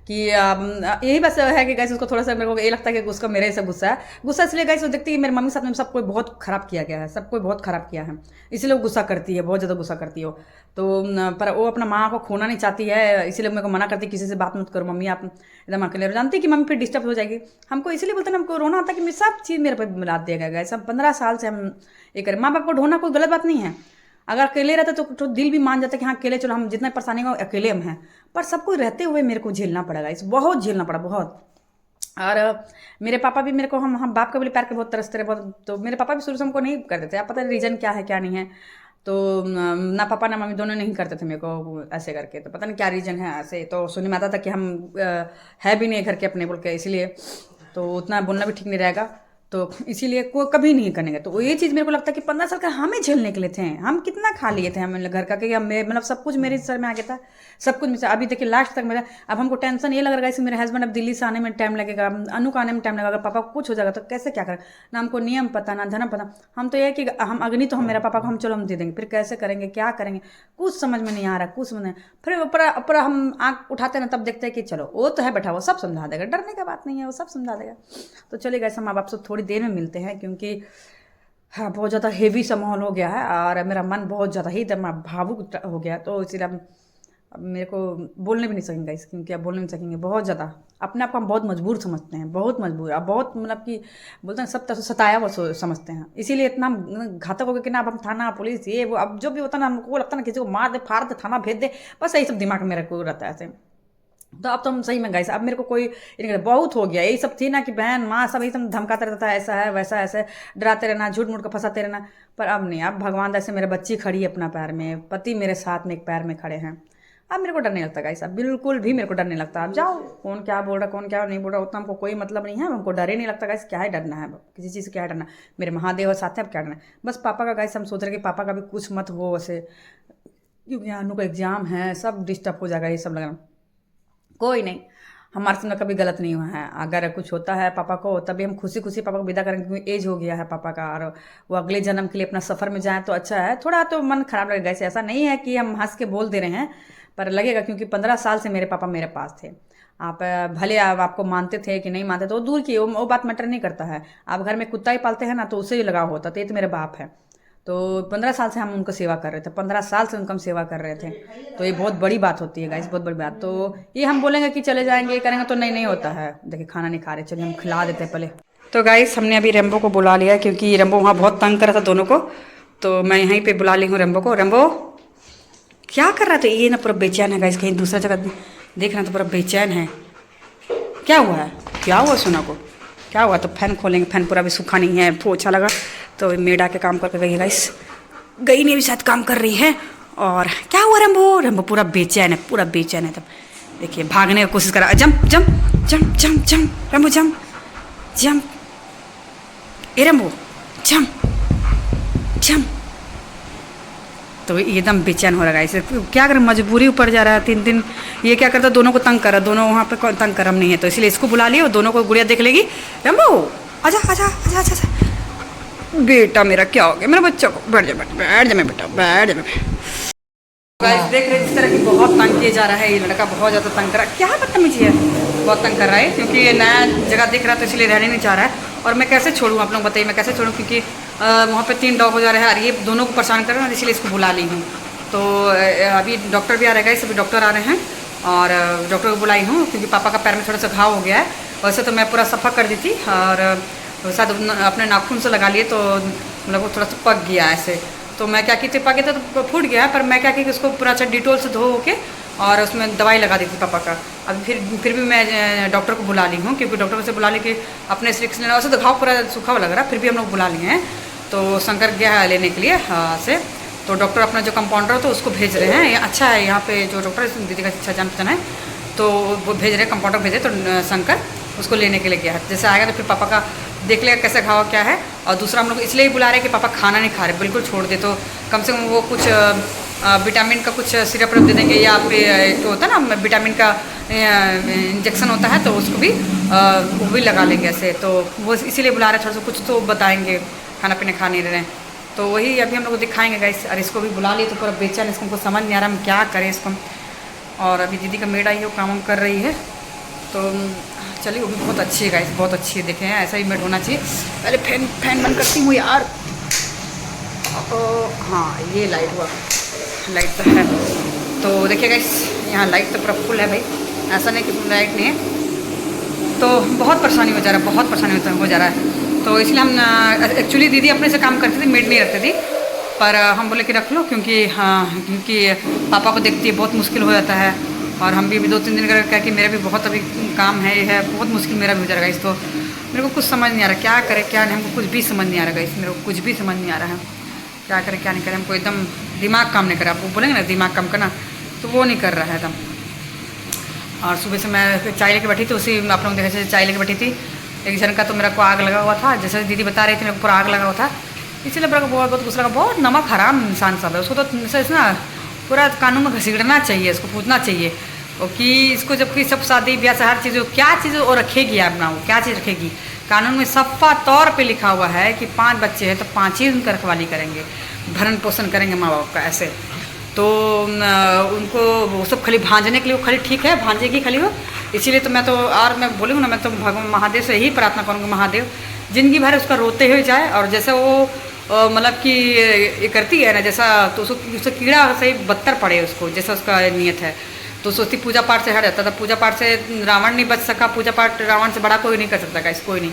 कि यही बस है कि गाइस उसको थोड़ा सा मेरे को ये लगता है कि उसका मेरे से गुस्सा है। गुस्सा इसलिए गाइस वो देखती है मेरी मम्मी साथ में सब कोई बहुत खराब किया गया है, सब कोई बहुत खराब किया है, इसलिए वो गुस्सा करती है, बहुत ज़्यादा गुस्सा करती है वो। तो पर वो अपना माँ को खोना नहीं चाहती है, इसीलिए मेरे को मना करती है किसी से बात मत करो मम्मी, आप एकदम अकेले। जानती है कि मम्मी फिर डिस्टर्ब हो जाएगी हमको, इसीलिए बोलते हैं हमको रोना आता है कि सब चीज़ मेरे पर मिला दिया गया। गाइस हम 15 साल से हम ये करें। माँ बाप को ढोना कोई गलत बात नहीं है, अगर अकेले रहते तो दिल भी मान जाता है कि हाँ अकेले चलो, हम जितना परेशानी हो अकेले हम हैं। पर सबको रहते हुए मेरे को झेलना पड़ेगा, इस बहुत झेलना पड़ा बहुत। और मेरे पापा भी मेरे को, हम बाप के बोले प्यार के बहुत तरसते रहे बहुत। तो मेरे पापा भी शुरू से हमको नहीं करते थे, आप पता नहीं रीज़न क्या है क्या नहीं है। तो ना पापा ना मम्मी दोनों नहीं करते थे मेरे को ऐसे करके, तो पता नहीं क्या रीज़न है ऐसे। तो सुनने में आता था कि हम है भी नहीं घर के अपने बोल के, इसलिए तो उतना बोलना भी ठीक नहीं रहेगा। तो इसीलिए कोई कभी नहीं करेंगे। तो ये चीज़ मेरे को लगता है कि 15 साल का हमें झेलने के लिए थे, हम कितना खा लिए थे हम घर का, कि मतलब सब कुछ मेरे सर में आ गया था, सब कुछ अभी देखिए लास्ट तक मेरा। अब हमको टेंशन ये लग रहा है कि मेरे हस्बैंड अब दिल्ली से आने में टाइम लगेगा, अनु को आने में टाइम लगेगा, अगर पापा को कुछ हो जाएगा तो कैसे क्या करें, ना हमको नियम पता ना धर्म पता। हम तो ये कि हम अग्नि तो हम मेरा पापा को हम चलो हम दे देंगे, फिर कैसे करेंगे क्या करेंगे कुछ समझ में नहीं आ रहा, कुछ समझ नहीं। फिर ऊपर हम आँख उठाते ना तब देखते हैं कि चलो वो तो है बैठा, वो सब समझा देगा, डरने का बात नहीं है, वो सब समझा देगा। तो चलिए गाइस हम अब आपसे थोड़ी देर में मिलते हैं, क्योंकि हाँ बहुत ज़्यादा हेवी सा माहौल हो गया है और मेरा मन बहुत ज़्यादा ही एकदम भावुक हो गया। तो इसीलिए अब मेरे को बोलने भी नहीं सकेंगे इस, क्योंकि अब बोलने नहीं सकेंगे, बहुत ज़्यादा अपने आप को हम बहुत मजबूर समझते हैं, बहुत मजबूर, अब बहुत मतलब कि बोलते हैं सब तरह से सताया वो समझते हैं। इसीलिए इतना घातक हो गया कि ना अब हम थाना पुलिस ये वो अब जो भी होता है ना हमको लगता है ना किसी को मार दे फाड़ दे थाना भेज दे, बस यही सब दिमाग में मेरे को रहता है ऐसे। तो अब तो हम सही में गाइस अब मेरे को कोई बहुत हो गया, यही सब थी ना कि बहन माँ सब यही सब धमकाते रहता था, ऐसा है वैसा ऐसे डराते रहना, झूठ मूठ को फंसाते रहना। पर अब नहीं, अब भगवान जैसे मेरे बच्ची खड़ी है अपना पैर में, पति मेरे साथ में एक पैर में खड़े हैं, अब मेरे को डर नहीं लगता गाइस, अब बिल्कुल भी मेरे को डर नहीं लगता। अब जाओ कौन क्या बोल रहा कौन क्या नहीं बोल रहा उतना हमको कोई मतलब नहीं है, हमको डर ही नहीं लगता गाइस, क्या है डरना है किसी चीज़ से, क्या है डरना, मेरे महादेव साथ है, अब क्या डरना है। बस पापा का गाइस हम सोच रहे कि पापा का भी कुछ मत हो वैसे, क्योंकि अनु का एग्जाम है, सब डिस्टर्ब हो जाएगा ये सब लगना। कोई नहीं, हमारे सामने कभी गलत नहीं हुआ है, अगर कुछ होता है पापा को तभी हम खुशी खुशी पापा को विदा करेंगे, क्योंकि एज हो गया है पापा का और वो अगले जन्म के लिए अपना सफ़र में जाएं तो अच्छा है। थोड़ा तो मन खराब लगेगा, ऐसा नहीं है कि हम हंस के बोल दे रहे हैं, पर लगेगा क्योंकि 15 साल से मेरे पापा मेरे पास थे। आप भले आपको मानते थे कि नहीं मानते तो दूर की वो बात मैटर नहीं करता है। आप घर में कुत्ता ही पालते हैं ना तो उससे ही लगाव होता, तो ये तो मेरे बाप है। तो 15 साल से हम उनको सेवा कर रहे थे, 15 साल से उनको हम सेवा कर रहे थे, तो ये बहुत बड़ी बात होती है गाइस, बहुत बड़ी बात। तो ये हम बोलेंगे कि चले जाएंगे ये करेंगे तो नहीं होता है। देखिए खाना नहीं खा रहे, चलिए हम खिला देते हैं पहले। तो गाइस हमने अभी रेम्बो को बुला लिया, क्योंकि रेम्बो वहाँ बहुत तंग कर रहा था दोनों को, तो मैं यहीं पर बुला ली हूँ रेम्बो को। रेम्बो क्या कर रहा था, ये ना पूरा बेचैन है गाइस, कहीं दूसरा जगह देख रहे हैं तो पूरा बेचैन है। क्या हुआ है, क्या हुआ सोना को, क्या हुआ? तो फैन खोलेंगे, फैन पूरा भी सूखा नहीं है, पोछा लगा तो मेड आके काम करके गई है गाइस, गई नहीं अभी शायद काम कर रही है। और क्या हुआ रेम्बो, रेम्बो पूरा बेचैन है, पूरा बेचैन है। तब देखिए भागने की कोशिश करा, jump jump jump jump jump Rambo jump jump, ए रेम्बो जंप जंप। तो एकदम बेचैन हो रहा है इसे, क्या करें मजबूरी ऊपर जा रहा है। 3 दिन ये क्या करता, दोनों को तंग कर रहा, दोनों वहाँ पे तंग करम नहीं है, तो इसलिए इसको बुला लिया और दोनों को गुड़िया देख लेगी। रेम्बो आजा आजा आजा आजा, बेटा मेरा क्या हो गया, मेरा बच्चा को बैठ जा बैठ जा मैं बेटा बैठ जा। गाइस देख रहे इस तरह की बहुत तंग किया जा रहा है, ये लड़का बहुत ज़्यादा तंग कर रहा है, क्या बदतमीजी है, बहुत तंग कर रहा है, क्योंकि ये नया जगह दिख रहा है तो इसलिए रहने नहीं चाह रहा है। और मैं कैसे छोड़ूँ आप लोग बताइए, मैं कैसे छोड़ूँ, क्योंकि वहाँ पे 3 डॉग हो जा रहे हैं और ये दोनों को परेशान कर रहे हैं, इसलिए इसको बुला ली हूँ। तो अभी डॉक्टर भी आ रहे हैं, सभी डॉक्टर आ रहे हैं और डॉक्टर को बुलाई हूँ, क्योंकि पापा का पैर में थोड़ा सा घाव हो गया है। वैसे तो मैं पूरा सफ़ा कर दी थी और शायद अपने नाखून से लगा लिए तो मतलब वो थोड़ा सा पक गया ऐसे, तो मैं क्या की थी, पक गया तो फूट गया है, पर मैं क्या की उसको पूरा अच्छा डिटोल से धो के और उसमें दवाई लगा दी थी पापा का। अब फिर भी मैं डॉक्टर को बुला ली हूँ, क्योंकि डॉक्टर से बुला ली कि अपने से रिक्स लेना, वैसे तो घाव पूरा सूखा हुआ लग रहा है, फिर भी हम लोग बुला लिए हैं। तो शंकर गया है लेने के लिए से, तो डॉक्टर अपना जो कंपाउंडर है तो उसको भेज रहे हैं, अच्छा है यहाँ पे जो डॉक्टर है दीदी का अच्छा जान पहचान है, तो वो भेज रहे हैं, कंपाउंडर भेजे, तो शंकर उसको लेने के लिए गया है। जैसे आएगा तो फिर पापा का देख लेगा कैसा घाव क्या है। और दूसरा हम लोग इसलिए ही बुला रहे हैं कि पापा खाना नहीं खा रहे, बिल्कुल छोड़ दे, तो कम से कम वो कुछ विटामिन का कुछ सिरप दे देंगे, या फिर तो होता है ना विटामिन का इंजेक्शन होता है, तो उसको भी वो भी लगा लेंगे ऐसे। तो वो इसीलिए बुला रहे हैं, थोड़ा सा कुछ तो बताएंगे, खाना पीना खा नहीं रहे हैं, तो वही अभी हम लोग दिखाएंगे गाइस। और इसको भी बुला लिए तो पूरा बेचैन, इसको हमको समझ नहीं आ रहा हम क्या करें इसको। और अभी दीदी का मेड आई है, वो काम कर रही है, तो चलिए वो भी बहुत अच्छी है गाइस, बहुत अच्छी है, देखें ऐसा ही मेड होना चाहिए। पहले फैन बंद करती हूँ यार। हाँ ये लाइट हुआ, लाइट तो है, तो देखिए गाइस यहाँ लाइट तो पूरा फुल है भाई, ऐसा नहीं कि लाइट नहीं है। तो बहुत परेशानी हो जा रहा है, बहुत परेशानी हो जा रहा है। तो इसलिए हम एक्चुअली दीदी अपने से काम करती थी, मेड नहीं रखती थी, पर हम बोले कि रख लो, क्योंकि हाँ क्योंकि पापा को देखती है बहुत मुश्किल हो जाता है। और हम भी 2-3 दिन कर क्या कि मेरा भी बहुत अभी काम है बहुत मुश्किल मेरा भी हो जा रहा है इस, तो मेरे को कुछ समझ नहीं आ रहा क्या करें क्या नहीं, हमको कुछ भी समझ नहीं आ रहा है, मेरे को कुछ भी समझ नहीं आ रहा है क्या करें क्या नहीं करें, हमको एकदम दिमाग काम नहीं कर रहा। आप वो बोलेंगे ना दिमाग काम करना, तो वो नहीं कर रहा है एकदम। और सुबह से मैं चाय लेके बैठी थी, उसी आप लोग देखा चाय लेके बैठी थी, एक जन का तो मेरे को आग लगा हुआ था, जैसे दीदी बता रही थी मेरे को पूरा आग लगा हुआ था, इसलिए मेरे को बहुत गुस्सा लगा। बहुत नमक हराम इंसान सब है, उसको तो ना पूरा कानून में घसीटना चाहिए, इसको पूछना चाहिए और कि इसको जबकि सब शादी ब्याह से हर चीज़ क्या चीज़ वो रखेगी, आप ना वो क्या चीज़ रखेगी। कानून में सफ़ा तौर पे लिखा हुआ है कि 5 बच्चे हैं तो 5 ही उनका रखवाली करेंगे, भरण पोषण करेंगे माँ बाप का ऐसे। तो उनको वो सब खाली भांजने के लिए वो खाली ठीक है, भांजेगी खाली वो। इसीलिए तो मैं तो और मैं बोलूँगा ना, मैं तो भगवान महादेव से यही प्रार्थना करूँगा, महादेव ज़िंदगी भर उसका रोते हुए जाए और जैसे वो मतलब कि ये करती है ना जैसा, तो उसको कीड़ा से बदतर पड़े उसको, जैसा उसका नियत है। तो सोचती पूजा पाठ से हट जाता था, पूजा पाठ से रावण नहीं बच सका, पूजा पाठ रावण से बड़ा कोई नहीं कर सकता गाइस, कोई नहीं।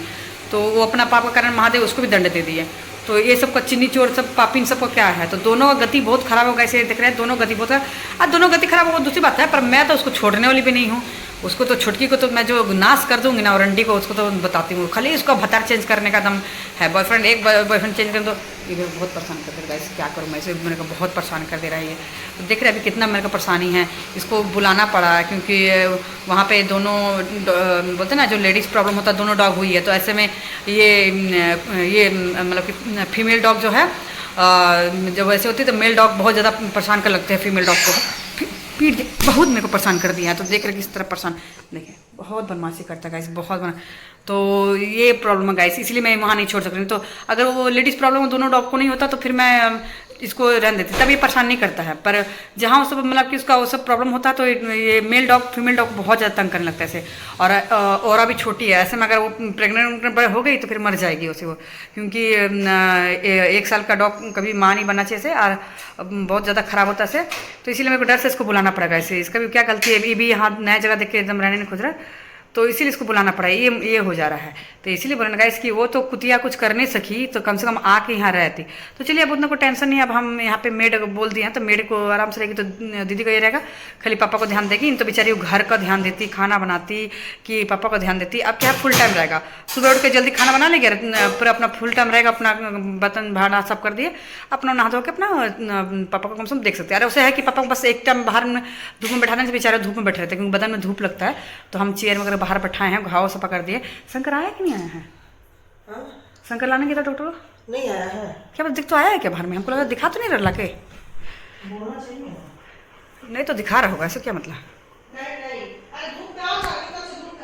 तो वो अपना पाप का कारण महादेव उसको भी दंड दे दिए। तो ये सब कच्ची चोर सब पापी इन सबको क्या है, तो दोनों का गति बहुत खराब होगा, ऐसे देख रहे हैं दोनों गति बहुत है। दोनों गति खराब होगा दूसरी बात है, पर मैं तो उसको छोड़ने वाली भी नहीं हूँ। उसको तो छुटकी को तो मैं जो नाश कर दूंगी ना, और रंडी को उसको तो बताती हूँ, खाली उसका भतार चेंज करने का दम है। बॉयफ्रेंड एक बॉयफ्रेंड चेंज कर दो, ये बहुत परेशान कर दे रहा है, क्या करूँ मैं इसे, मेरे को बहुत परेशान कर दे रहा है ये। तो देख रहे अभी कितना मेरे को परेशानी है, इसको बुलाना पड़ा क्योंकि वहाँ पे दोनों बोलते ना जो लेडीज़ प्रॉब्लम होता है, दोनों डॉग हुई है। तो ऐसे में ये मतलब कि फीमेल डॉग जो है जब ऐसे होती है तो मेल डॉग बहुत ज़्यादा परेशान कर लगते हैं फीमेल डॉग को, पीठ बहुत मेरे को परेशान कर दिया है। तो देख रहे किस तरह परेशान, देखिए बहुत बदमाशी करता है गाइस, बहुत बना। तो ये प्रॉब्लम है गाइस, इसलिए मैं वहाँ नहीं छोड़ सक रही। तो अगर वो लेडीज़ प्रॉब्लम दोनों डॉग को नहीं होता तो फिर मैं इसको रहने देती, तब ये परेशान नहीं करता है। पर जहाँ वो सब मतलब कि उसका वो सब प्रॉब्लम होता है तो ये मेल डॉग फीमेल डॉग बहुत ज़्यादा तंग करने लगता है ऐसे। और अभी छोटी है, ऐसे में अगर वो प्रेग्नेंट हो गई तो फिर मर जाएगी उसे वो, क्योंकि 1 साल का डॉग कभी माँ नहीं बनना चाहिए से, और बहुत ज़्यादा ख़राब होता है से। तो इसीलिए मेरे को डर से इसको बुलाना पड़ेगा ऐसे। इसका भी क्या गलती है, ये भी यहाँ नया जगह देख के एकदम रहने नहीं खोज रहा, तो इसीलिए इसको बुलाना पड़ा, ये हो जा रहा है। तो इसीलिए बोलना गाइस कि वो तो कुतिया कुछ कर नहीं सकी, तो कम से कम आके यहाँ रहती। तो चलिए अब उतना को टेंशन नहीं, अब हम यहाँ पे मेड बोल दिए हैं तो मेड को आराम से रहेगी। तो दीदी का ये रहेगा खाली पापा को ध्यान देगी, तो बेचारी वो घर का ध्यान देती, खाना बनाती कि पापा को ध्यान देती। अब क्या फुल टाइम रहेगा, सुबह उठ के जल्दी खाना बना लेंगे, पूरा अपना फुल टाइम रहेगा, अपना बर्तन भाड़ा सब कर दिए, अपना नहा धो के अपना पापा को कम से कम देख सकते हैं। अरे उसे है कि पापा को बस एक टाइम बाहर धूप में बैठाने से, बेचारे धूप में बैठे रहते हैं क्योंकि बदन में धूप लगता है। तो हम चेयर में अगर बाहर बैठाए हैं, घाव सफा कर दिए। शंकर आया कि नहीं आया है? शंकर लाने गया था डॉक्टर को, नहीं आया है क्या दिख तो आया है क्या बाहर में? हमको लगा दिखा तो नहीं रहा के, नहीं तो दिखा रहा होगा, ऐसा क्या मतलब?